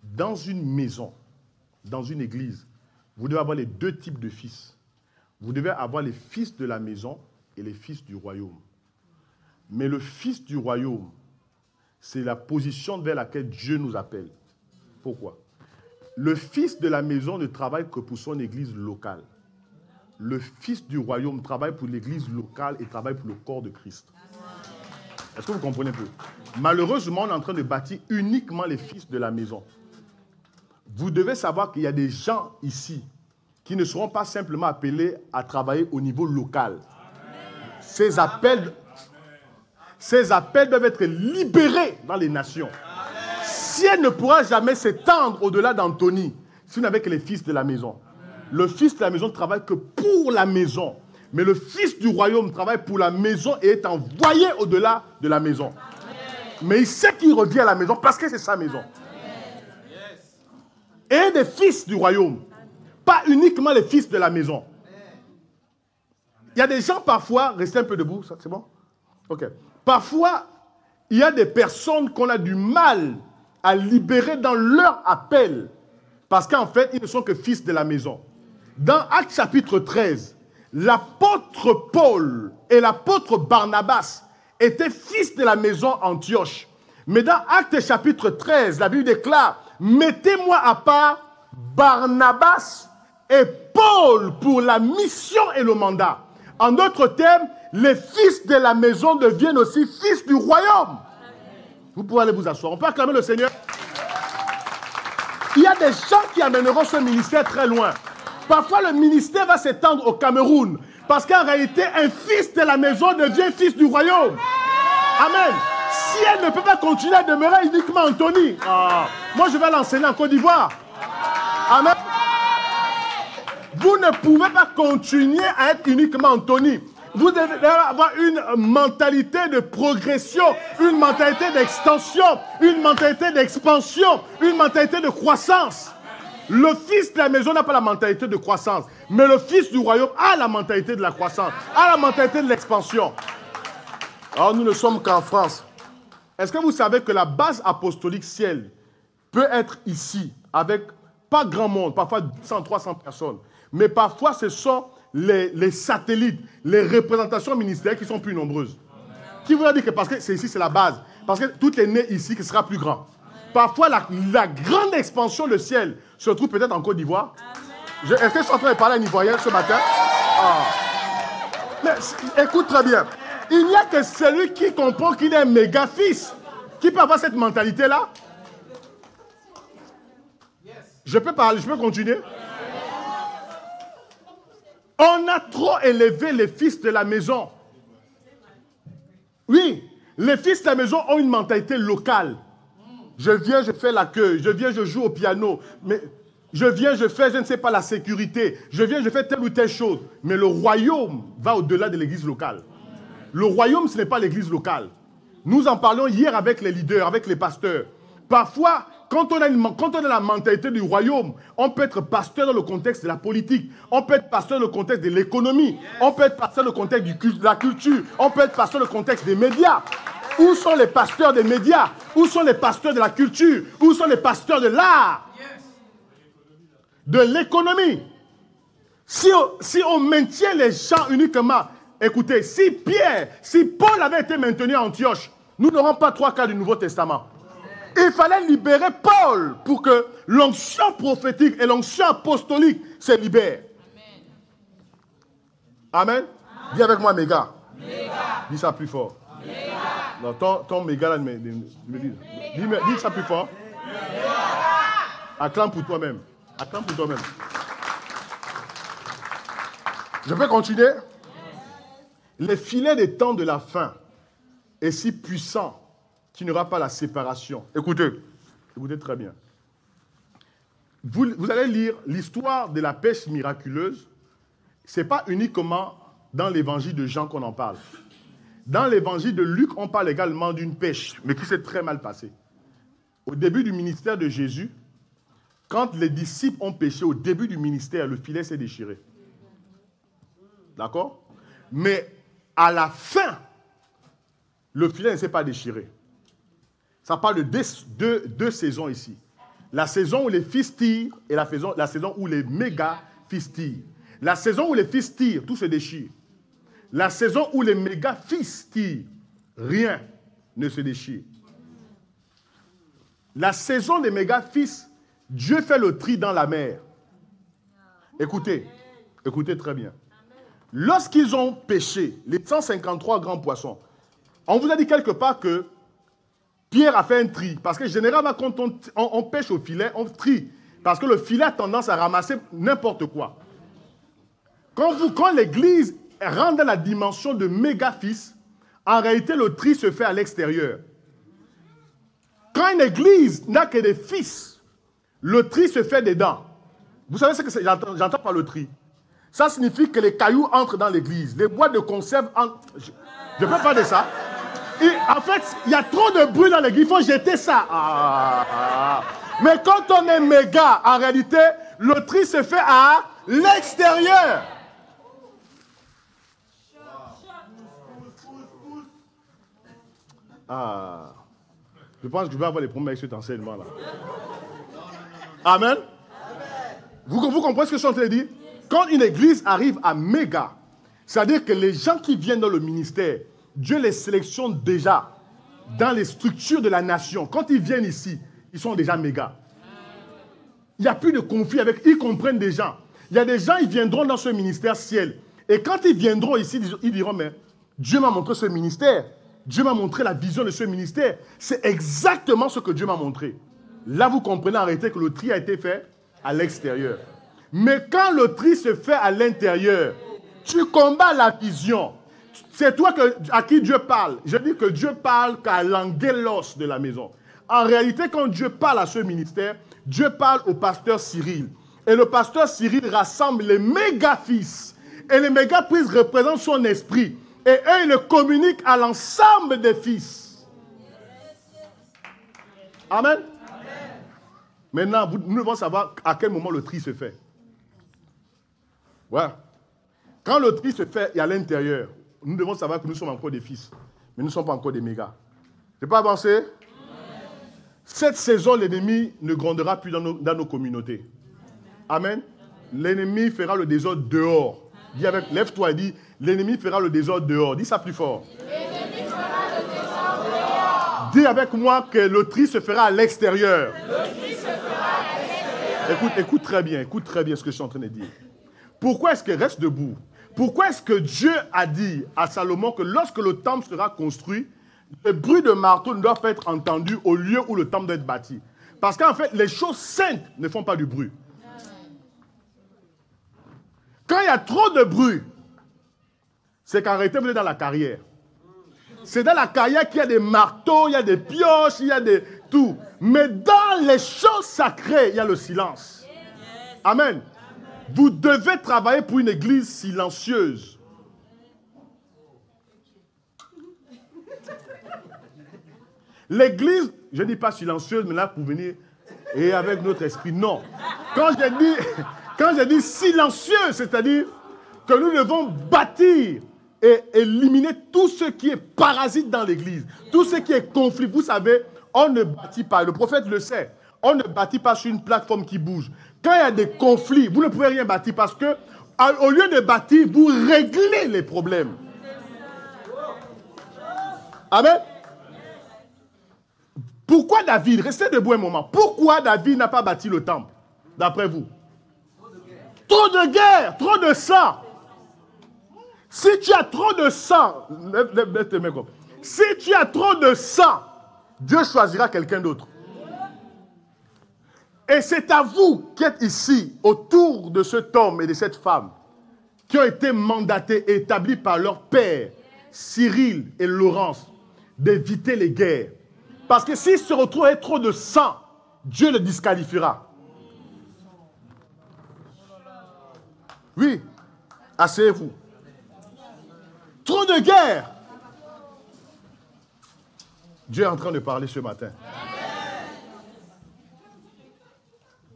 Dans une maison, dans une église, vous devez avoir les deux types de fils. Vous devez avoir les fils de la maison et les fils du royaume. Mais le fils du royaume, c'est la position vers laquelle Dieu nous appelle. Pourquoi? Le fils de la maison ne travaille que pour son église locale. Le fils du royaume travaille pour l'église locale et travaille pour le corps de Christ. Est-ce que vous comprenez un peu? Malheureusement, on est en train de bâtir uniquement les fils de la maison. Vous devez savoir qu'il y a des gens ici qui ne seront pas simplement appelés à travailler au niveau local. Ces appels doivent être libérés dans les nations. Si elle ne pourra jamais s'étendre au-delà d'Anthony, si vous n'avez que les fils de la maison. Le fils de la maison ne travaille que pour la maison. Mais le fils du royaume travaille pour la maison et est envoyé au-delà de la maison. Mais il sait qu'il revient à la maison parce que c'est sa maison. Et des fils du royaume. Pas uniquement les fils de la maison. Il y a des gens parfois, restez un peu debout, c'est bon? Ok. Parfois, il y a des personnes qu'on a du mal à libérer dans leur appel. Parce qu'en fait, ils ne sont que fils de la maison. Dans Actes chapitre 13, l'apôtre Paul et l'apôtre Barnabas étaient fils de la maison Antioche. Mais dans Actes chapitre 13, la Bible déclare, mettez-moi à part Barnabas et Paul pour la mission et le mandat. En d'autres termes, les fils de la maison deviennent aussi fils du royaume. Vous pouvez aller vous asseoir. On peut acclamer le Seigneur. Il y a des gens qui amèneront ce ministère très loin. Parfois, le ministère va s'étendre au Cameroun. Parce qu'en réalité, un fils de la maison devient fils du royaume. Amen. Si elle ne peut pas continuer à demeurer uniquement Anthony, moi je vais l'enseigner en Côte d'Ivoire. Amen. Vous ne pouvez pas continuer à être uniquement Anthony. Vous devez avoir une mentalité de progression, une mentalité d'extension, une mentalité d'expansion, une mentalité de croissance. Le fils de la maison n'a pas la mentalité de croissance, mais le fils du royaume a la mentalité de la croissance, a la mentalité de l'expansion. Alors nous ne sommes qu'en France. Est-ce que vous savez que la base apostolique ciel peut être ici, avec pas grand monde, parfois 100, 300 personnes, mais parfois ce sont les satellites, les représentations ministérielles qui sont plus nombreuses. Qui vous a dit que parce que c'est ici, c'est la base, parce que tout est né ici, qui sera plus grand. Parfois, la grande expansion du ciel se trouve peut-être en Côte d'Ivoire. Est-ce que je suis en train de parler à un Ivoirien ce matin? Mais écoute très bien. Il n'y a que celui qui comprend qu'il est un méga fils qui peut avoir cette mentalité-là. Je peux parler, je peux continuer? On a trop élevé les fils de la maison. Oui, les fils de la maison ont une mentalité locale. Je viens, je fais l'accueil. Je viens, je joue au piano. Mais je viens, je fais, je ne sais pas, la sécurité. Je viens, je fais telle ou telle chose. Mais le royaume va au-delà de l'église locale. Le royaume, ce n'est pas l'église locale. Nous en parlions hier avec les leaders, avec les pasteurs. Parfois, quand on a la mentalité du royaume, on peut être pasteur dans le contexte de la politique. On peut être pasteur dans le contexte de l'économie. On peut être pasteur dans le contexte de la culture. On peut être pasteur dans le contexte des médias. Où sont les pasteurs des médias? Où sont les pasteurs de la culture? Où sont les pasteurs de l'art? De l'économie? Si on maintient les gens uniquement, écoutez, si Paul avait été maintenu à Antioche, nous n'aurons pas 3 quarts du Nouveau Testament. Il fallait libérer Paul pour que l'onction prophétique et l'onction apostolique se libèrent. Amen. Dis avec moi, méga. Dis ça plus fort. Non, ton méga là, dis ça plus fort. Acclame pour toi-même. Acclame pour toi-même. Je peux continuer? Les filets des temps de la fin est si puissant qu'il n'y aura pas la séparation. Écoutez très bien. Vous allez lire l'histoire de la pêche miraculeuse. Ce n'est pas uniquement dans l'évangile de Jean qu'on en parle. Dans l'évangile de Luc, on parle également d'une pêche, mais qui s'est très mal passée. Au début du ministère de Jésus, quand les disciples ont pêché au début du ministère, le filet s'est déchiré. D'accord? Mais à la fin, le filet ne s'est pas déchiré. Ça parle de deux saisons ici. La saison où les fils tirent et la saison où les méga fils tirent. La saison où les fils tirent, tout se déchire. La saison où les méga fils tirent, rien ne se déchire. La saison des méga fils, Dieu fait le tri dans la mer. Écoutez très bien. Lorsqu'ils ont pêché les 153 grands poissons, on vous a dit quelque part que Pierre a fait un tri. Parce que généralement, quand on pêche au filet, on trie. Parce que le filet a tendance à ramasser n'importe quoi. Quand l'église rentre dans la dimension de méga-fils, en réalité, le tri se fait à l'extérieur. Quand une église n'a que des fils, le tri se fait dedans. Vous savez ce que j'entends par le tri? Ça signifie que les cailloux entrent dans l'église. Les boîtes de conserve entrent. Je peux parler de ça. Et en fait, il y a trop de bruit dans l'église. Il faut jeter ça. Mais quand on est méga, en réalité, le tri se fait à l'extérieur. Je pense que je vais avoir des problèmes avec cet enseignement-là. Amen. Vous comprenez ce que je suis en train de dire? Quand une église arrive à méga, c'est-à-dire que les gens qui viennent dans le ministère, Dieu les sélectionne déjà dans les structures de la nation. Quand ils viennent ici, ils sont déjà méga. Il n'y a plus de conflit avec eux, ils comprennent des gens. Il y a des gens, ils viendront dans ce ministère ciel. Et quand ils viendront ici, ils diront, mais Dieu m'a montré ce ministère. Dieu m'a montré la vision de ce ministère. C'est exactement ce que Dieu m'a montré. Là, vous comprenez en réalité que le tri a été fait à l'extérieur. Mais quand le tri se fait à l'intérieur, tu combats la vision. C'est toi à qui Dieu parle. Je dis que Dieu parle qu'à l'angelos de la maison. En réalité, quand Dieu parle à ce ministère, Dieu parle au pasteur Cyril. Et le pasteur Cyril rassemble les méga-fils. Et les méga-fils représentent son esprit. Et eux, ils le communiquent à l'ensemble des fils. Amen. Maintenant, nous devons savoir à quel moment le tri se fait. Ouais. Quand le tri se fait à l'intérieur, nous devons savoir que nous sommes encore des fils. Mais nous ne sommes pas encore des mégas. Je peux avancer? Cette saison, l'ennemi ne grondera plus dans nos communautés. Amen. L'ennemi fera le désordre dehors. Dis avec, lève-toi et dis, l'ennemi fera le désordre dehors. Dis ça plus fort. L'ennemi fera le désordre dehors. Dis avec moi que le tri se fera à l'extérieur. Le tri se fera à l'extérieur. Écoute très bien ce que je suis en train de dire. Pourquoi est-ce que reste debout? Pourquoi est-ce que Dieu a dit à Salomon que lorsque le temple sera construit, le bruit de marteau ne doit pas être entendu au lieu où le temple doit être bâti? Parce qu'en fait, les choses saintes ne font pas du bruit. Quand il y a trop de bruit, c'est qu'en réalité, vous êtes dans la carrière. C'est dans la carrière qu'il y a des marteaux, il y a des pioches, il y a tout. Mais dans les choses sacrées, il y a le silence. Amen. Vous devez travailler pour une église silencieuse. L'église, je ne dis pas silencieuse, mais là pour venir et avec notre esprit, non. Quand je dis silencieux, c'est-à-dire que nous devons bâtir et éliminer tout ce qui est parasite dans l'église, tout ce qui est conflit. Vous savez, on ne bâtit pas, le prophète le sait, on ne bâtit pas sur une plateforme qui bouge. Quand il y a des conflits, vous ne pouvez rien bâtir parce que, au lieu de bâtir, vous réglez les problèmes. Amen. Pourquoi David, restez debout un moment, pourquoi David n'a pas bâti le temple, d'après vous? Trop de guerre, trop de sang. Si tu as trop de sang, si tu as trop de sang, Dieu choisira quelqu'un d'autre. Et c'est à vous qui êtes ici, autour de cet homme et de cette femme, qui ont été mandatés et établis par leur père, Cyril et Laurence, d'éviter les guerres. Parce que s'il se retrouve avec trop de sang, Dieu le disqualifiera. Oui, asseyez-vous. Trop de guerre. Dieu est en train de parler ce matin.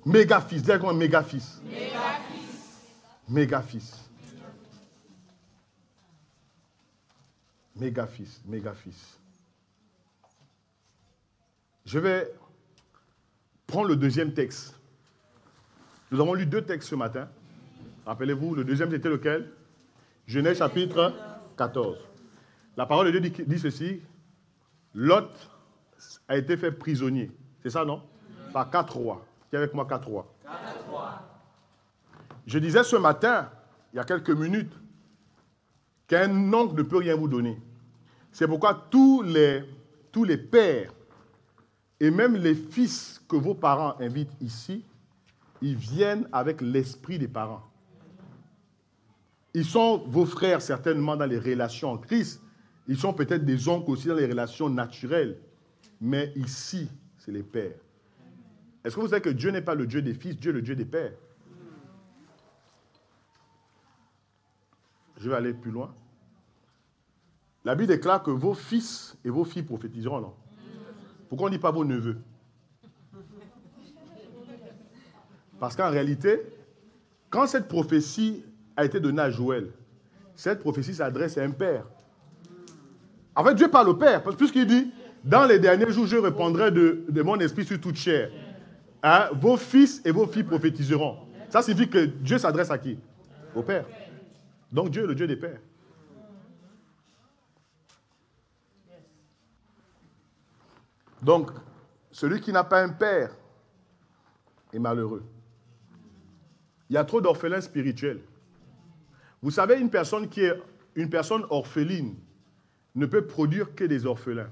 Méga-fils, dis-moi méga-fils. Méga-fils. Méga-fils, méga-fils. Je vais prendre le deuxième texte. Nous avons lu 2 textes ce matin. Rappelez-vous, le deuxième c'était lequel? Genèse chapitre 14. La parole de Dieu dit ceci. Lot a été fait prisonnier. C'est ça, non? Par 4 rois. Qui est avec moi 4 rois? 4 rois. Je disais ce matin, il y a quelques minutes, qu'un oncle ne peut rien vous donner. C'est pourquoi tous les pères et même les fils que vos parents invitent ici, ils viennent avec l'esprit des parents. Ils sont vos frères certainement dans les relations en Christ. Ils sont peut-être des oncles aussi dans les relations naturelles. Mais ici, c'est les pères. Est-ce que vous savez que Dieu n'est pas le Dieu des fils, Dieu est le Dieu des pères? Je vais aller plus loin. La Bible déclare que vos fils et vos filles prophétiseront, non? Pourquoi on ne dit pas vos neveux? Parce qu'en réalité, quand cette prophétie a été donnée à Joël, cette prophétie s'adresse à un père. En fait, Dieu parle au père, puisqu'il dit, dans les derniers jours, je répandrai de mon esprit sur toute chair. Hein? Vos fils et vos filles prophétiseront. Ça signifie que Dieu s'adresse à qui? Au père. Donc Dieu est le Dieu des pères. Donc, celui qui n'a pas un père est malheureux. Il y a trop d'orphelins spirituels. Vous savez, une personne orpheline ne peut produire que des orphelins.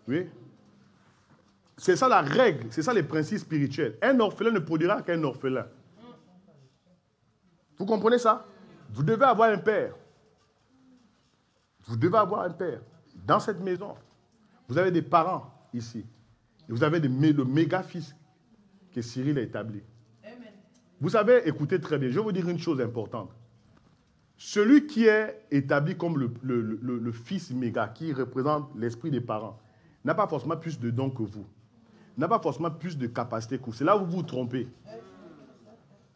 Oui? C'est ça la règle, c'est ça les principes spirituels. Un orphelin ne produira qu'un orphelin. Vous comprenez ça? Vous devez avoir un père. Vous devez avoir un père. Dans cette maison, vous avez des parents ici. Et vous avez le méga-fils que Cyril a établi. Amen. Vous savez, écoutez très bien, je vais vous dire une chose importante. Celui qui est établi comme le fils méga, qui représente l'esprit des parents, n'a pas forcément plus de dons que vous. N'a pas forcément plus de capacité que vous. C'est là où vous vous trompez.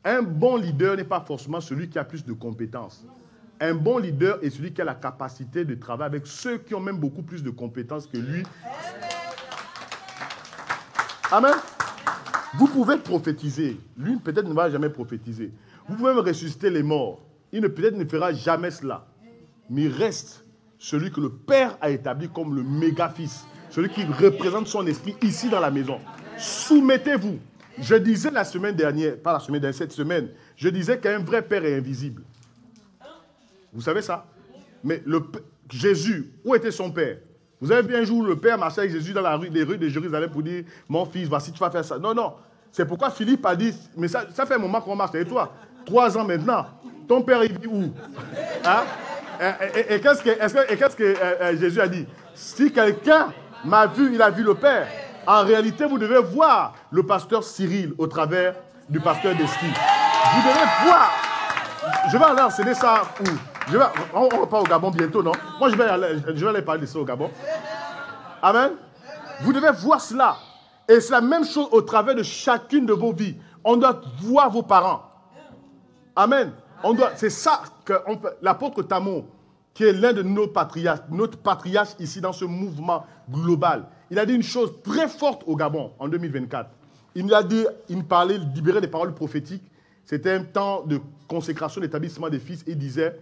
Un bon leader n'est pas forcément celui qui a plus de compétences. Un bon leader est celui qui a la capacité de travailler avec ceux qui ont même beaucoup plus de compétences que lui. Amen. Vous pouvez prophétiser. Lui, peut-être, ne va jamais prophétiser. Vous pouvez même ressusciter les morts. Il peut-être ne fera jamais cela. Mais il reste celui que le Père a établi comme le méga-fils. Celui qui représente son esprit ici dans la maison. Soumettez-vous. Je disais la semaine dernière, pas la semaine dernière, cette semaine, je disais qu'un vrai Père est invisible. Vous savez ça? Mais Jésus, où était son Père? Vous avez vu un jour le Père marcher avec Jésus dans les rues de Jérusalem pour dire, mon fils, voici, tu vas faire ça. Non, non. C'est pourquoi Philippe a dit, mais ça fait un moment qu'on marche avec toi. 3 ans maintenant. Ton Père, il vit où? Hein? Et qu'est-ce que Jésus a dit? Si quelqu'un m'a vu, il a vu le Père. En réalité, vous devez voir le pasteur Cyril au travers du pasteur d'Eski. Vous devez voir. Je vais aller enseigner ça où? On va pas au Gabon bientôt, non? Moi, je vais aller parler de ça au Gabon. Amen. Vous devez voir cela. Et c'est la même chose au travers de chacune de vos vies. On doit voir vos parents. Amen. C'est ça que l'apôtre Tamon, qui est l'un de nos patriarches, notre patriarche ici dans ce mouvement global, il a dit une chose très forte au Gabon en 2024. Il parlait, libérait des paroles prophétiques. C'était un temps de consécration, d'établissement des fils. Il disait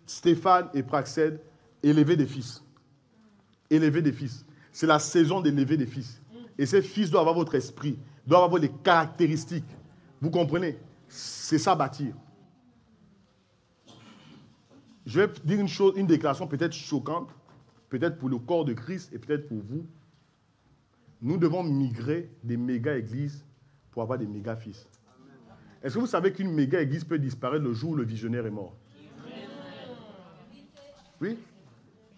Stéphane et Praxède, élevez des fils. Élevez des fils. C'est la saison d'élever des fils. Et ces fils doivent avoir votre esprit, doivent avoir des caractéristiques. Vous comprenez? C'est ça bâtir. Je vais dire une chose, une déclaration peut-être choquante, peut-être pour le corps de Christ et peut-être pour vous. Nous devons migrer des méga-églises pour avoir des méga-fils. Est-ce que vous savez qu'une méga-église peut disparaître le jour où le visionnaire est mort? Oui.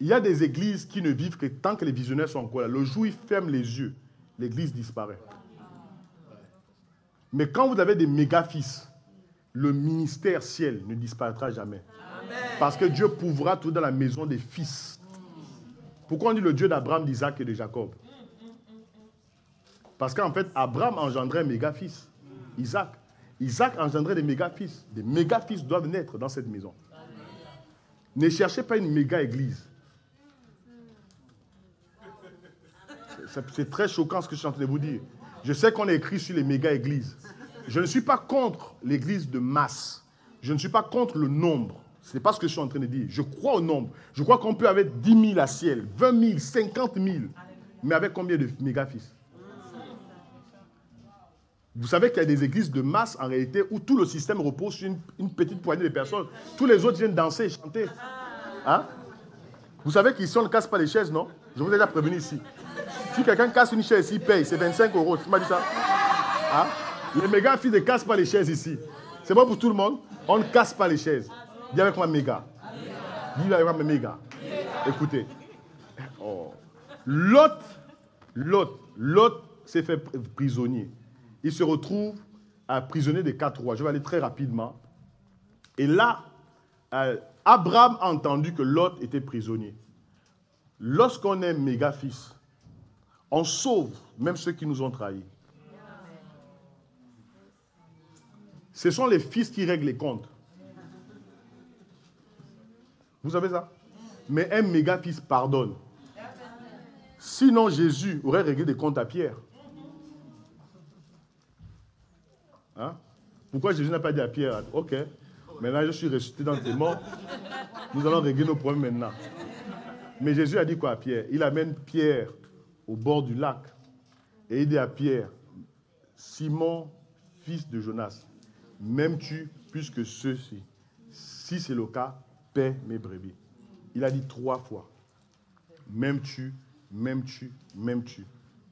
Il y a des églises qui ne vivent que tant que les visionnaires sont encore là. Le jour où ils ferment les yeux, l'église disparaît. Mais quand vous avez des méga-fils, le ministère ciel ne disparaîtra jamais. Parce que Dieu pourvoira tout dans la maison des fils. Pourquoi on dit le Dieu d'Abraham, d'Isaac et de Jacob? Parce qu'en fait, Abraham engendrait un méga-fils. Isaac. Isaac engendrait des méga-fils. Des méga-fils doivent naître dans cette maison. Ne cherchez pas une méga-église. C'est très choquant ce que je suis en train de vous dire. Je sais qu'on a écrit sur les méga-églises. Je ne suis pas contre l'église de masse. Je ne suis pas contre le nombre. Ce n'est pas ce que je suis en train de dire. Je crois au nombre. Je crois qu'on peut avoir 10 000 à ciel, 20 000, 50 000. Mais avec combien de méga-fils? Vous savez qu'il y a des églises de masse, en réalité, où tout le système repose sur une petite poignée de personnes. Tous les autres viennent danser et chanter. Hein? Vous savez qu'ici, on ne casse pas les chaises, non? Je vous ai déjà prévenu ici. Si quelqu'un casse une chaise, il paye. C'est 25 €. Tu m'as dit ça? Hein? Les méga-fils ne cassent pas les chaises ici. C'est bon pour tout le monde? On ne casse pas les chaises. Dis avec moi, méga. Dis avec moi, méga. Écoutez. Oh. Lot s'est fait prisonnier. Il se retrouve à prisonnier des 4 rois. Je vais aller très rapidement. Et là, Abraham a entendu que Lot était prisonnier. Lorsqu'on est méga-fils, on sauve même ceux qui nous ont trahis. Ce sont les fils qui règlent les comptes. Vous savez ça? Mais un méga-fils pardonne. Sinon, Jésus aurait réglé des comptes à Pierre. Hein? Pourquoi Jésus n'a pas dit à Pierre, ok, maintenant je suis ressuscité dans tes morts, nous allons régler nos problèmes maintenant. Mais Jésus a dit quoi à Pierre? Il amène Pierre au bord du lac et il dit à Pierre, Simon, fils de Jonas, m'aimes-tu plus que ceux-ci? Si c'est le cas, paie mes brebis. Il a dit 3 fois. M'aimes-tu, m'aimes-tu, m'aimes-tu?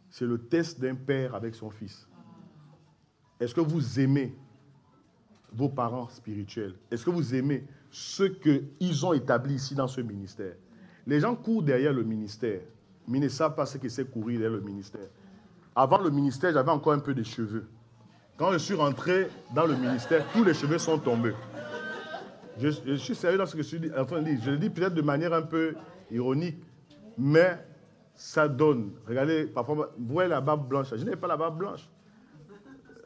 C'est le test d'un père avec son fils. Est-ce que vous aimez vos parents spirituels? Est-ce que vous aimez ce qu'ils ont établi ici dans ce ministère? Les gens courent derrière le ministère, mais ils ne savent pas ce que c'est courir derrière le ministère. Avant le ministère, j'avais encore un peu de cheveux. Quand je suis rentré dans le ministère, tous les cheveux sont tombés. Je suis sérieux dans ce que je suis en train de dire. Je le dis peut-être de manière un peu ironique, mais ça donne. Regardez, parfois, vous voyez la barbe blanche. Je n'ai pas la barbe blanche.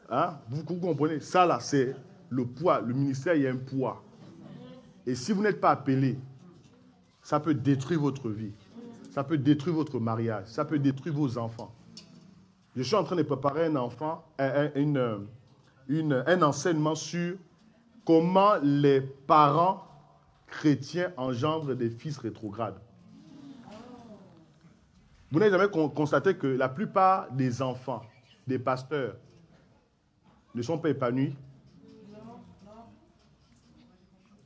Hein? Vous comprenez? Ça, là, c'est le poids. Le ministère, il y a un poids. Et si vous n'êtes pas appelé, ça peut détruire votre vie. Ça peut détruire votre mariage. Ça peut détruire vos enfants. Je suis en train de préparer un enseignement sur comment les parents chrétiens engendrent des fils rétrogrades. Vous n'avez jamais constaté que la plupart des enfants, des pasteurs, ne sont pas épanouis?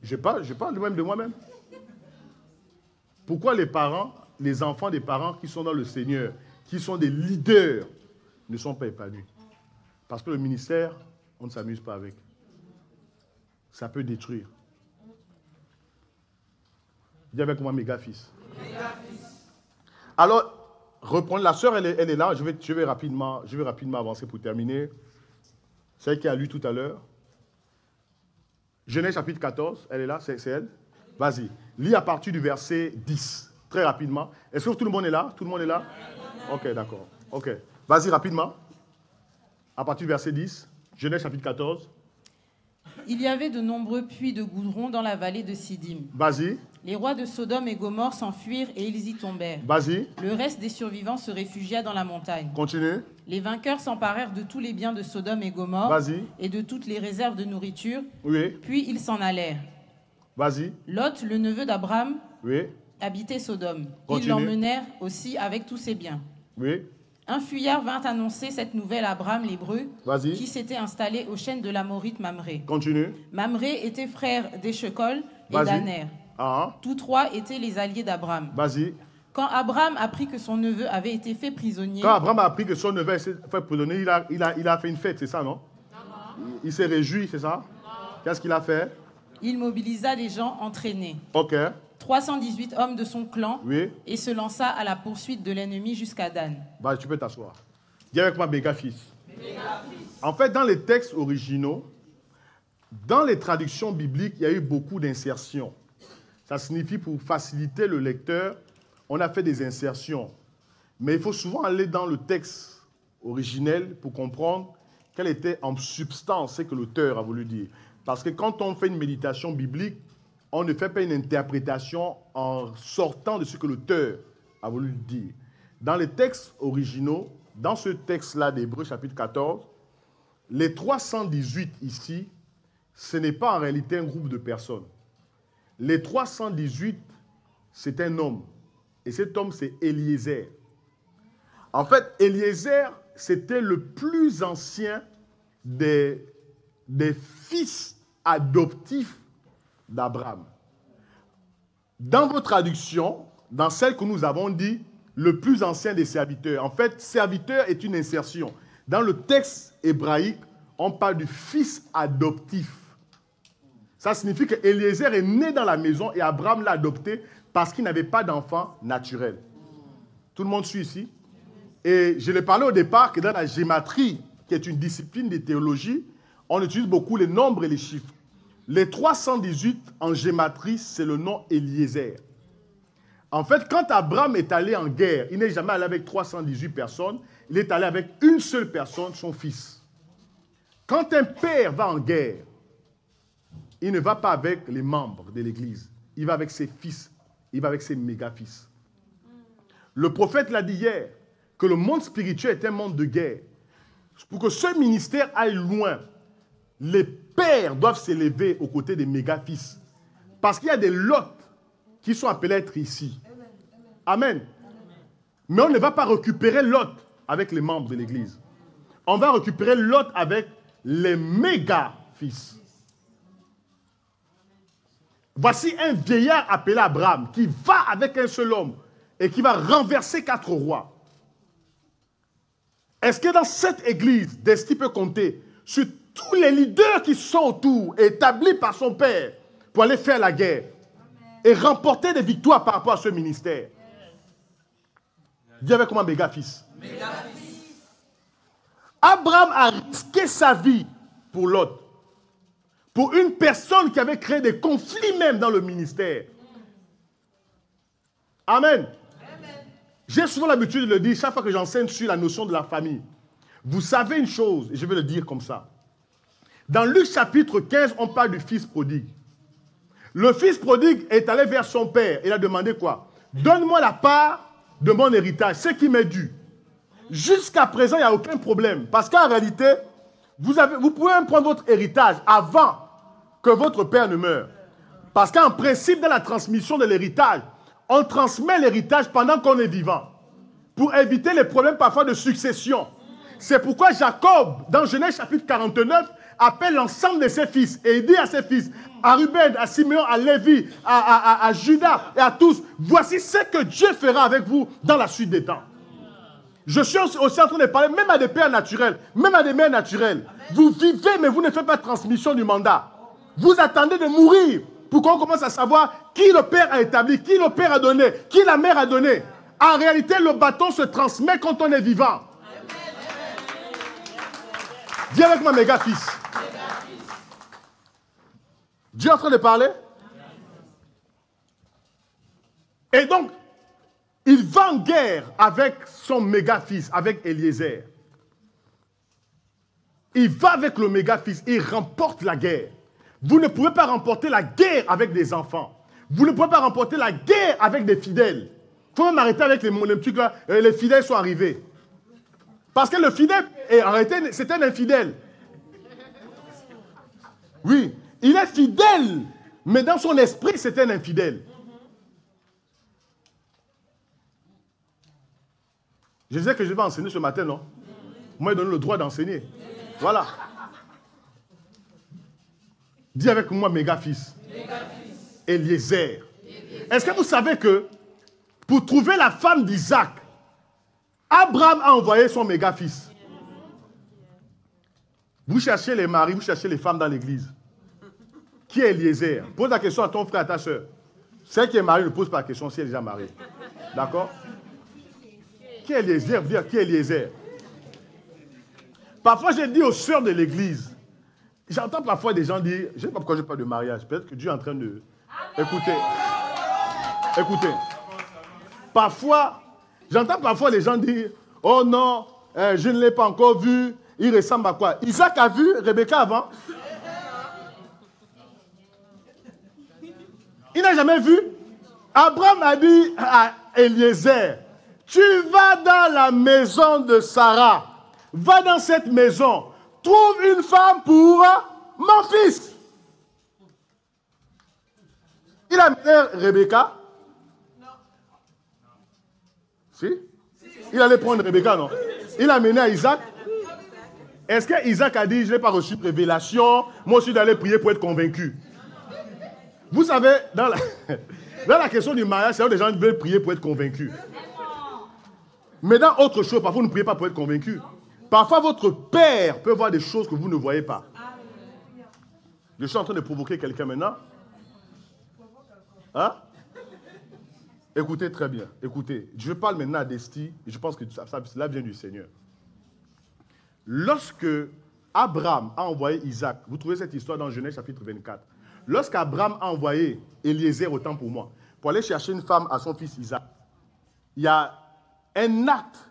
Je parle même de moi-même. Pourquoi les parents, les enfants des parents qui sont dans le Seigneur, qui sont des leaders, ne sont pas épanouis? Parce que le ministère, on ne s'amuse pas avec. Ça peut détruire. Dis avec moi, méga-fils. Alors, reprenons. La sœur, elle est là. Je vais rapidement avancer pour terminer. Celle qui a lu tout à l'heure. Genèse chapitre 14, elle est là, c'est elle. Vas-y, lis à partir du verset 10, très rapidement. Est-ce que tout le monde est là? Tout le monde est là? Ok, d'accord. Ok. Vas-y, rapidement. À partir du verset 10, Genèse chapitre 14. Il y avait de nombreux puits de goudron dans la vallée de Sidim. Vas-y. Les rois de Sodome et Gomorrhe s'enfuirent et ils y tombèrent. Vas-y. Le reste des survivants se réfugia dans la montagne. Continue. Les vainqueurs s'emparèrent de tous les biens de Sodome et Gomorrhe. Vas-y. Et de toutes les réserves de nourriture. Oui. Puis ils s'en allèrent. Vas-y. Lot, le neveu d'Abraham, oui, habiter Sodome. Ils l'emmenèrent aussi avec tous ses biens. Oui. Un fuyard vint annoncer cette nouvelle à Abram l'Hébreu, qui s'était installé aux chaînes de l'Amorite Mamré. Continue. Mamré était frère d'Échecol et d'Aner. Tous trois étaient les alliés d'Abram. Vas-y. Quand Abram apprit que son neveu avait été fait prisonnier... Quand Abram a appris que son neveu était fait prisonnier, il a fait une fête, c'est ça, non? Il s'est réjoui, c'est ça? Qu'est-ce qu'il a fait? Il mobilisa des gens entraînés. Ok. 318 hommes de son clan, et se lança à la poursuite de l'ennemi jusqu'à Dan. Bah, tu peux t'asseoir. Dis avec moi, Béga-fils. En fait, dans les textes originaux, dans les traductions bibliques, il y a eu beaucoup d'insertions. Ça signifie, pour faciliter le lecteur, on a fait des insertions. Mais il faut souvent aller dans le texte originel pour comprendre quelle était en substance ce que l'auteur a voulu dire. Parce que quand on fait une méditation biblique, on ne fait pas une interprétation en sortant de ce que l'auteur a voulu dire. Dans les textes originaux, dans ce texte-là d'Hébreux chapitre 14, les 318 ici, ce n'est pas en réalité un groupe de personnes. Les 318, c'est un homme. Et cet homme, c'est Eliezer. En fait, Eliezer, c'était le plus ancien des fils adoptifs d'Abraham. Dans vos traductions, dans celle que nous avons dit, le plus ancien des serviteurs. En fait, serviteur est une insertion. Dans le texte hébraïque, on parle du fils adoptif. Ça signifie qu'Eliezer est né dans la maison et Abraham l'a adopté parce qu'il n'avait pas d'enfant naturel. Tout le monde suit ici? Et je l'ai parlé au départ que dans la gématrie, qui est une discipline de théologie, on utilise beaucoup les nombres et les chiffres. Les 318 en gématrie, c'est le nom Eliezer. En fait, quand Abraham est allé en guerre, il n'est jamais allé avec 318 personnes, il est allé avec une seule personne, son fils. Quand un père va en guerre, il ne va pas avec les membres de l'église, il va avec ses fils, il va avec ses méga-fils. Le prophète l'a dit hier, que le monde spirituel est un monde de guerre. Pour que ce ministère aille loin, les pères doivent s'élever aux côtés des méga-fils. Parce qu'il y a des lots qui sont appelés à être ici. Amen. Mais on ne va pas récupérer Lot avec les membres de l'église. On va récupérer Lot avec les méga-fils. Voici un vieillard appelé Abraham qui va avec un seul homme et qui va renverser 4 rois. Est-ce que dans cette église, Desti peut compter sur tous les leaders qui sont autour, établis par son père, pour aller faire la guerre et remporter des victoires par rapport à ce ministère? Dis avec moi, méga-fils. Abraham a risqué sa vie pour Lot. Pour une personne qui avait créé des conflits même dans le ministère. Amen. J'ai souvent l'habitude de le dire chaque fois que j'enseigne sur la notion de la famille. Vous savez une chose, et je vais le dire comme ça. Dans Luc chapitre 15, on parle du fils prodigue. Le fils prodigue est allé vers son père. Il a demandé quoi? Donne-moi la part de mon héritage, ce qui m'est dû. Jusqu'à présent, il n'y a aucun problème. Parce qu'en réalité, vous pouvez même prendre votre héritage avant que votre père ne meure. Parce qu'en principe, dans la transmission de l'héritage, on transmet l'héritage pendant qu'on est vivant. Pour éviter les problèmes parfois de succession. C'est pourquoi Jacob, dans Genèse chapitre 49, appelle l'ensemble de ses fils et il dit à ses fils, à Ruben, à Simeon, à Lévi, à Judas et à tous, voici ce que Dieu fera avec vous dans la suite des temps. Je suis aussi en train de parler même à des pères naturels, même à des mères naturelles. Vous vivez, mais vous ne faites pas de transmission du mandat. Vous attendez de mourir pour qu'on commence à savoir qui le père a établi, qui le père a donné, qui la mère a donné. En réalité, le bâton se transmet quand on est vivant. Dis avec moi, méga-fils. Dieu est en train de parler. Et donc, il va en guerre avec son méga-fils, avec Eliezer. Il va avec le méga-fils, il remporte la guerre. Vous ne pouvez pas remporter la guerre avec des enfants. Vous ne pouvez pas remporter la guerre avec des fidèles. Il faut même arrêter avec les trucs là. Les fidèles sont arrivés. Parce que le fidèle, en réalité, c'est un infidèle. Oui, il est fidèle, mais dans son esprit, c'est un infidèle. Je disais que je vais enseigner ce matin, non? Moi, il donne le droit d'enseigner. Voilà. Dis avec moi, méga-fils. Eliezer. Est-ce que vous savez que pour trouver la femme d'Isaac, Abraham a envoyé son méga-fils? Vous cherchez les maris, vous cherchez les femmes dans l'église. Qui est Eliezer? Pose la question à ton frère, à ta soeur. Celle qui est mariée ne pose pas la question si elle est déjà mariée. D'accord? Qui est Eliezer? Vous dire qui est Eliezer? Parfois, j'ai dit aux sœurs de l'église, j'entends parfois des gens dire, je ne sais pas pourquoi je parle de mariage, peut-être que Dieu est en train de... Écoutez. Parfois, j'entends parfois les gens dire, oh non, je ne l'ai pas encore vu, il ressemble à quoi? Isaac a vu Rebecca avant? Il n'a jamais vu. Abraham a dit à Eliezer, tu vas dans la maison de Sarah. Va dans cette maison. Trouve une femme pour mon fils. Il a amené Rebecca. Non. Si? Il allait prendre Rebecca, non? Il a amené à Isaac. Est-ce que Isaac a dit, je n'ai pas reçu de révélation, moi aussi d'aller prier pour être convaincu? Vous savez, dans la question du mariage, c'est où les gens veulent prier pour être convaincus. Mais dans autre chose, parfois vous ne priez pas pour être convaincu. Parfois votre père peut voir des choses que vous ne voyez pas. Je suis en train de provoquer quelqu'un maintenant. Hein? Écoutez très bien. Écoutez, je parle maintenant à Desti et je pense que cela vient du Seigneur. Lorsque Abraham a envoyé Isaac, vous trouvez cette histoire dans Genèse chapitre 24. Lorsqu'Abraham a envoyé Eliezer, autant pour moi, pour aller chercher une femme à son fils Isaac, il y a un acte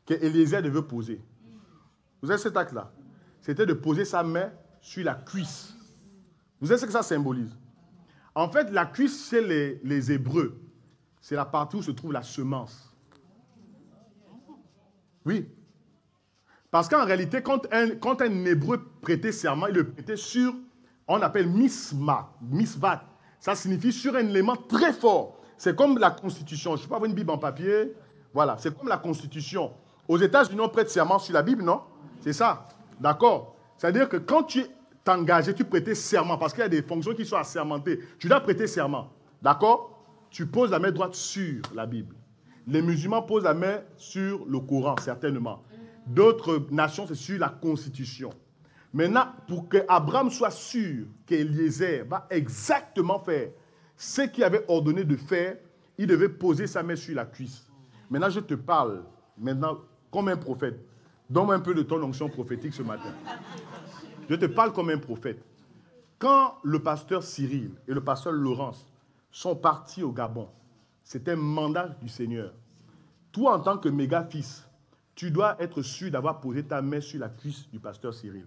que Eliezer devait poser. Vous savez cet acte-là? C'était de poser sa main sur la cuisse. Vous savez ce que ça symbolise? En fait, la cuisse chez les Hébreux, c'est la partie où se trouve la semence. Oui. Parce qu'en réalité, quand un Hébreu prêtait serment, il le prêtait sur, on appelle misvat. Ça signifie sur un élément très fort. C'est comme la Constitution. Je ne sais pas avoir une Bible en papier. Voilà, c'est comme la Constitution. Aux États-Unis, on prête serment sur la Bible, non? C'est ça. D'accord? C'est-à-dire que quand tu t'engages, tu prêtais serment, parce qu'il y a des fonctions qui sont assermentées. Tu dois prêter serment. D'accord? Tu poses la main droite sur la Bible. Les musulmans posent la main sur le Coran, certainement. D'autres nations, c'est sur la Constitution. Maintenant, pour qu'Abraham soit sûr qu'Eliezer va exactement faire ce qu'il avait ordonné de faire, il devait poser sa main sur la cuisse. Maintenant, je te parle, maintenant, comme un prophète. Donne-moi un peu de ton onction prophétique ce matin. Je te parle comme un prophète. Quand le pasteur Cyril et le pasteur Laurence sont partis au Gabon, c'était un mandat du Seigneur. Toi, en tant que méga-fils, tu dois être sûr d'avoir posé ta main sur la cuisse du pasteur Cyril.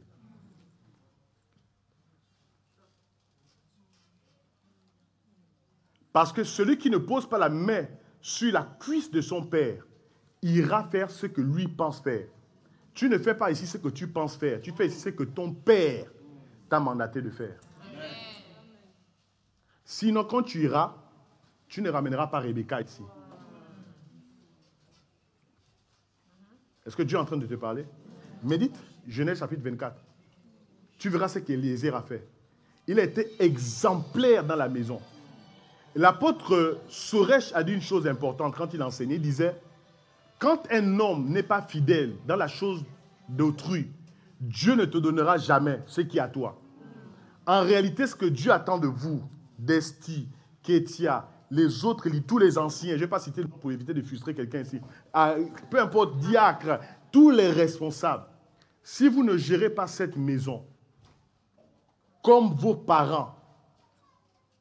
Parce que celui qui ne pose pas la main sur la cuisse de son père ira faire ce que lui pense faire. Tu ne fais pas ici ce que tu penses faire. Tu fais ici ce que ton père t'a mandaté de faire. Amen. Sinon, quand tu iras, tu ne ramèneras pas Rebecca ici. Est-ce que Dieu est en train de te parler? Médite Genèse chapitre 24. Tu verras ce qu'Eliezer a fait. Il a été exemplaire dans la maison. L'apôtre Soresh a dit une chose importante quand il enseignait. Il disait, quand un homme n'est pas fidèle dans la chose d'autrui, Dieu ne te donnera jamais ce qui est à toi. En réalité, ce que Dieu attend de vous, Desti, Kétia, les autres, tous les anciens, je ne vais pas citer pour éviter de frustrer quelqu'un ici, peu importe, diacre, tous les responsables, si vous ne gérez pas cette maison comme vos parents,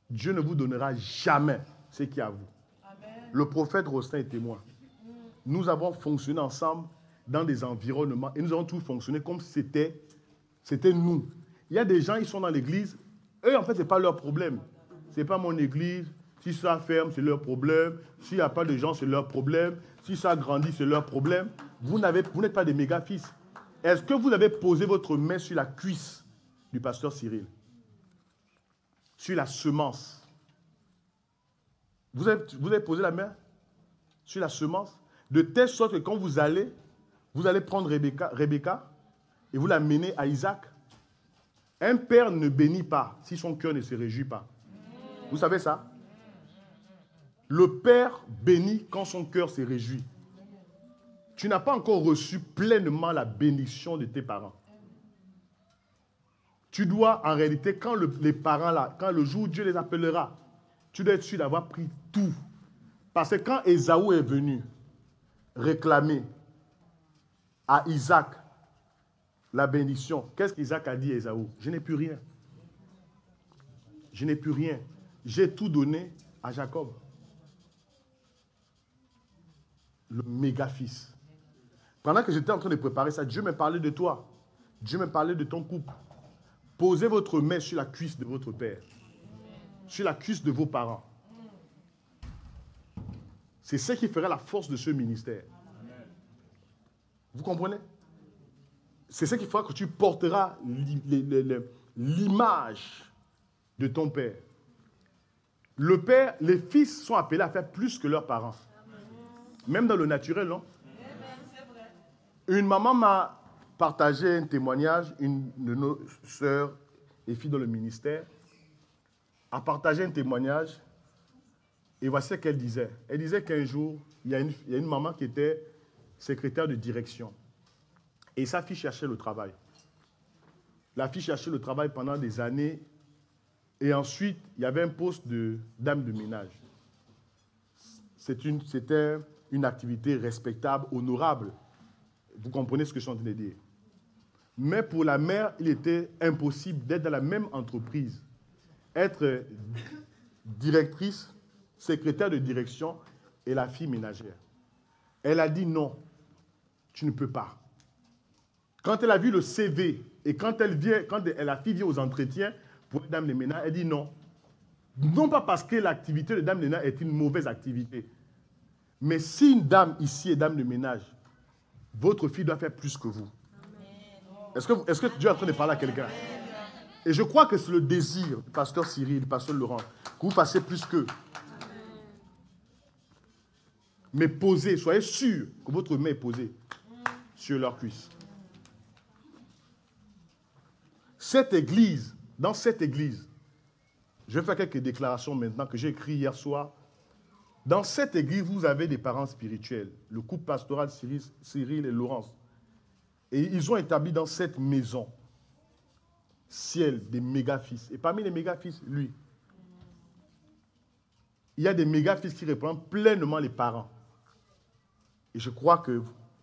Dieu ne vous donnera jamais ce qui est à vous. Amen. Le prophète Rostin est témoin. Nous avons fonctionné ensemble dans des environnements et nous avons tous fonctionné comme si c'était nous. Il y a des gens, ils sont dans l'église, eux, en fait, ce n'est pas leur problème. Ce n'est pas mon église. Si ça ferme, c'est leur problème. S'il n'y a pas de gens, c'est leur problème. Si ça grandit, c'est leur problème. Vous n'êtes pas des méga-fils. Est-ce que vous avez posé votre main sur la cuisse du pasteur Cyril? Sur la semence? Vous avez posé la main sur la semence? De telle sorte que quand vous allez prendre Rebecca et vous la menez à Isaac. Un père ne bénit pas si son cœur ne se réjouit pas. Vous savez ça? Le père bénit quand son cœur se réjouit. Tu n'as pas encore reçu pleinement la bénédiction de tes parents. Tu dois, en réalité, quand les parents, là, quand le jour où Dieu les appellera, tu dois être sûr d'avoir pris tout. Parce que quand Ésaü est venu réclamer à Isaac la bénédiction, qu'est-ce qu'Isaac a dit à Ésaü? Je n'ai plus rien. Je n'ai plus rien. J'ai tout donné à Jacob. Le méga-fils. Pendant que j'étais en train de préparer ça, Dieu m'a parlé de toi. Dieu m'a parlé de ton couple. Posez votre main sur la cuisse de votre père. Sur la cuisse de vos parents. C'est ce qui fera la force de ce ministère. Vous comprenez? C'est ce qui fera que tu porteras l'image de ton père. Le père, les fils sont appelés à faire plus que leurs parents. Même dans le naturel, non? Une maman m'a partagé un témoignage, une de nos sœurs et filles dans le ministère, a partagé un témoignage, et voici ce qu'elle disait. Elle disait qu'un jour, il y a une maman qui était secrétaire de direction, et sa fille cherchait le travail. La fille cherchait le travail pendant des années, et ensuite, il y avait un poste de dame de ménage. C'était une activité respectable, honorable. Vous comprenez ce que je suis en train de dire. Mais pour la mère, il était impossible d'être dans la même entreprise, être directrice, secrétaire de direction et la fille ménagère. Elle a dit non, tu ne peux pas. Quand elle a vu le CV et quand la fille vient aux entretiens pour être dame de ménage, elle dit non. Non pas parce que l'activité de dame de ménage est une mauvaise activité, mais si une dame ici est dame de ménage, votre fille doit faire plus que vous. Est-ce que Dieu est en train de parler à quelqu'un? Et je crois que c'est le désir du pasteur Cyril, du pasteur Laurent, que vous fassiez plus qu'eux. Mais posez, soyez sûr que votre main est posée sur leur cuisse. Dans cette église, je vais faire quelques déclarations maintenant que j'ai écrites hier soir. Dans cette église, vous avez des parents spirituels, le couple pastoral Cyril et Laurence. Et ils ont établi dans cette maison, ciel, des méga-fils. Et parmi les méga-fils, lui. Il y a des méga-fils qui représentent pleinement les parents. Et je crois que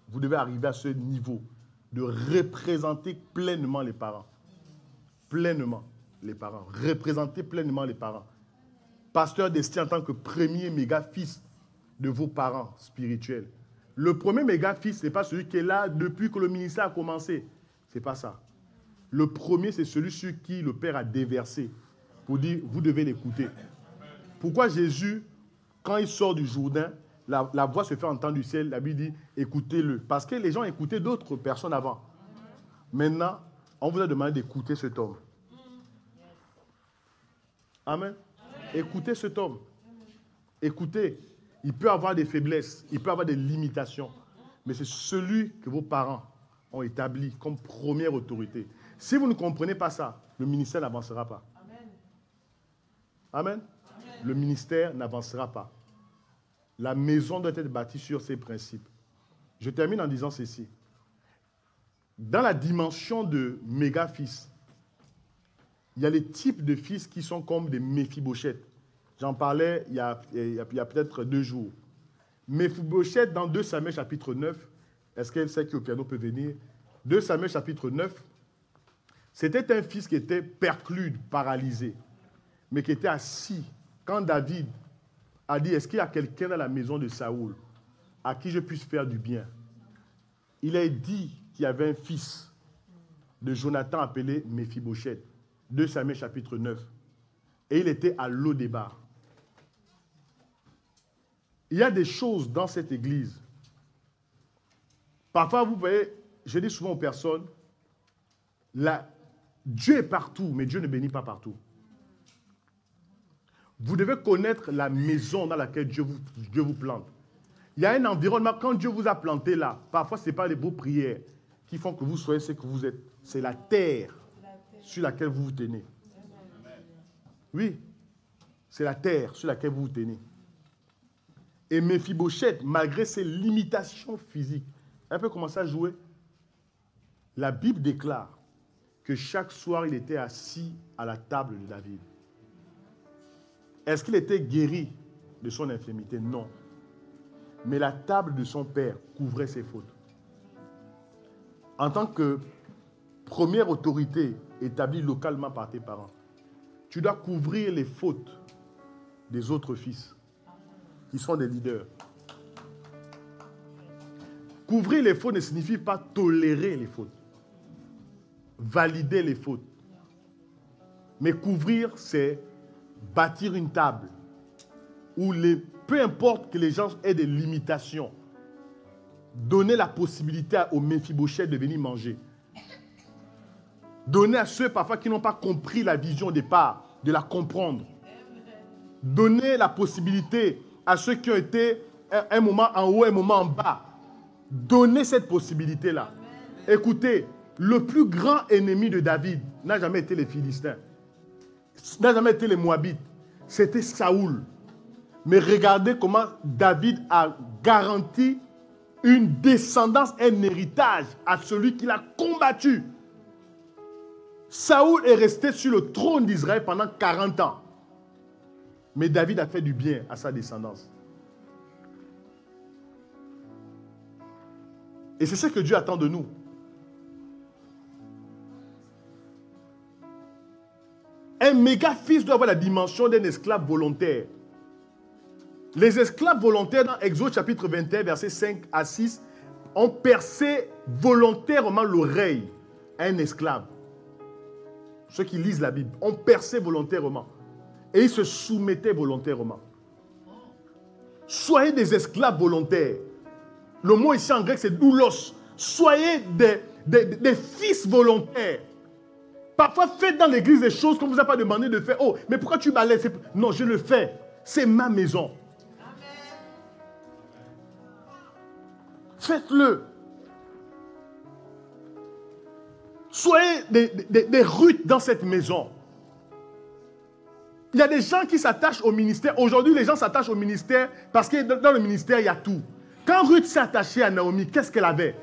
vous devez arriver à ce niveau de représenter pleinement les parents. Pleinement les parents. Représenter pleinement les parents. Pasteur Destier en tant que premier méga-fils de vos parents spirituels. Le premier méga-fils, ce n'est pas celui qui est là depuis que le ministère a commencé. Ce n'est pas ça. Le premier, c'est celui sur qui le Père a déversé pour dire, vous devez l'écouter. Pourquoi Jésus, quand il sort du Jourdain, la voix se fait entendre du ciel, la Bible dit, écoutez-le. Parce que les gens écoutaient d'autres personnes avant. Maintenant, on vous a demandé d'écouter cet homme. Amen. Écoutez cet homme. Écoutez. Il peut avoir des faiblesses, il peut avoir des limitations. Mais c'est celui que vos parents ont établi comme première autorité. Si vous ne comprenez pas ça, le ministère n'avancera pas. Amen. Amen. Amen. Le ministère n'avancera pas. La maison doit être bâtie sur ces principes. Je termine en disant ceci. Dans la dimension de méga-fils, il y a les types de fils qui sont comme des Méphibosheth. J'en parlais il y a peut-être 2 jours. Méphibosheth, dans 2 Samuel chapitre 9, est-ce qu'elle sait qui au piano peut venir? 2 Samuel chapitre 9, c'était un fils qui était perclus, paralysé, mais qui était assis. Quand David a dit, est-ce qu'il y a quelqu'un dans la maison de Saoul à qui je puisse faire du bien? Il a dit qu'il y avait un fils de Jonathan appelé Méphibosheth. 2 Samuel chapitre 9. Et il était à Lo-débar. Il y a des choses dans cette église. Parfois, vous voyez, je dis souvent aux personnes, Dieu est partout, mais Dieu ne bénit pas partout. Vous devez connaître la maison dans laquelle Dieu vous plante. Il y a un environnement, quand Dieu vous a planté là, parfois ce n'est pas les beaux prières qui font que vous soyez ce que vous êtes. C'est la terre sur laquelle vous vous tenez. Oui, c'est la terre sur laquelle vous vous tenez. Et Méphibosheth, malgré ses limitations physiques, un peu commencé à jouer. La Bible déclare que chaque soir, il était assis à la table de David. Est-ce qu'il était guéri de son infirmité? Non. Mais la table de son père couvrait ses fautes. En tant que première autorité établie localement par tes parents, tu dois couvrir les fautes des autres fils qui sont des leaders. Couvrir les fautes ne signifie pas tolérer les fautes, valider les fautes. Mais couvrir, c'est bâtir une table où peu importe que les gens aient des limitations, donner la possibilité aux Méphibosheth de venir manger. Donner à ceux parfois qui n'ont pas compris la vision au départ, de la comprendre. Donner la possibilité à ceux qui ont été un moment en haut, un moment en bas. Donner cette possibilité-là. Écoutez, le plus grand ennemi de David n'a jamais été les Philistins, n'a jamais été les Moabites, c'était Saoul. Mais regardez comment David a garanti une descendance, un héritage à celui qui l'a combattu. Saoul est resté sur le trône d'Israël pendant 40 ans. Mais David a fait du bien à sa descendance. Et c'est ce que Dieu attend de nous. Un méga-fils doit avoir la dimension d'un esclave volontaire. Les esclaves volontaires dans Exode chapitre 21, versets 5 à 6, ont percé volontairement l'oreille à un esclave. Ceux qui lisent la Bible ont percé volontairement. Et ils se soumettaient volontairement. Soyez des esclaves volontaires. Le mot ici en grec, c'est doulos. Soyez des fils volontaires. Parfois, faites dans l'église des choses qu'on ne vous a pas demandé de faire. Oh, mais pourquoi tu balayes? Non, je le fais. C'est ma maison. Faites-le. Soyez des Ruth dans cette maison. Il y a des gens qui s'attachent au ministère. Aujourd'hui, les gens s'attachent au ministère parce que dans le ministère, il y a tout. Quand Ruth s'est attachée à Naomi, qu'est-ce qu'elle avait?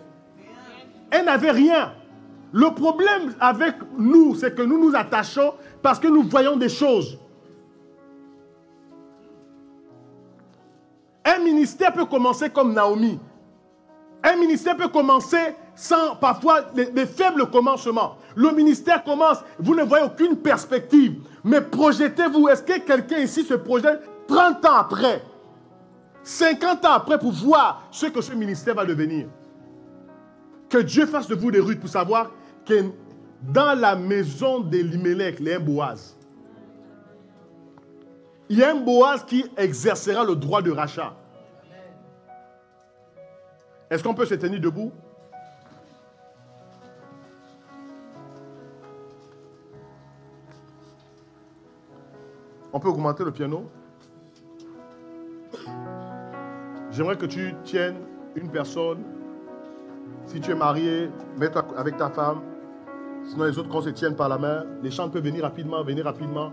Elle n'avait rien. Le problème avec nous, c'est que nous nous attachons parce que nous voyons des choses. Un ministère peut commencer comme Naomi. Un ministère peut commencer sans parfois des faibles commencements. Le ministère commence, vous ne voyez aucune perspective. Mais projetez-vous, est-ce que quelqu'un ici se projette 30 ans après, 50 ans après pour voir ce que ce ministère va devenir? Que Dieu fasse de vous des Ruth pour savoir que dans la maison d'Elimelech, il y a un Boaz. Il y a un Boaz qui exercera le droit de rachat. Est-ce qu'on peut se tenir debout? On peut augmenter le piano? J'aimerais que tu tiennes une personne. Si tu es marié, mets-toi avec ta femme. Sinon, les autres, qu'on se tienne par la main. Les chants peuvent venir rapidement, venir rapidement.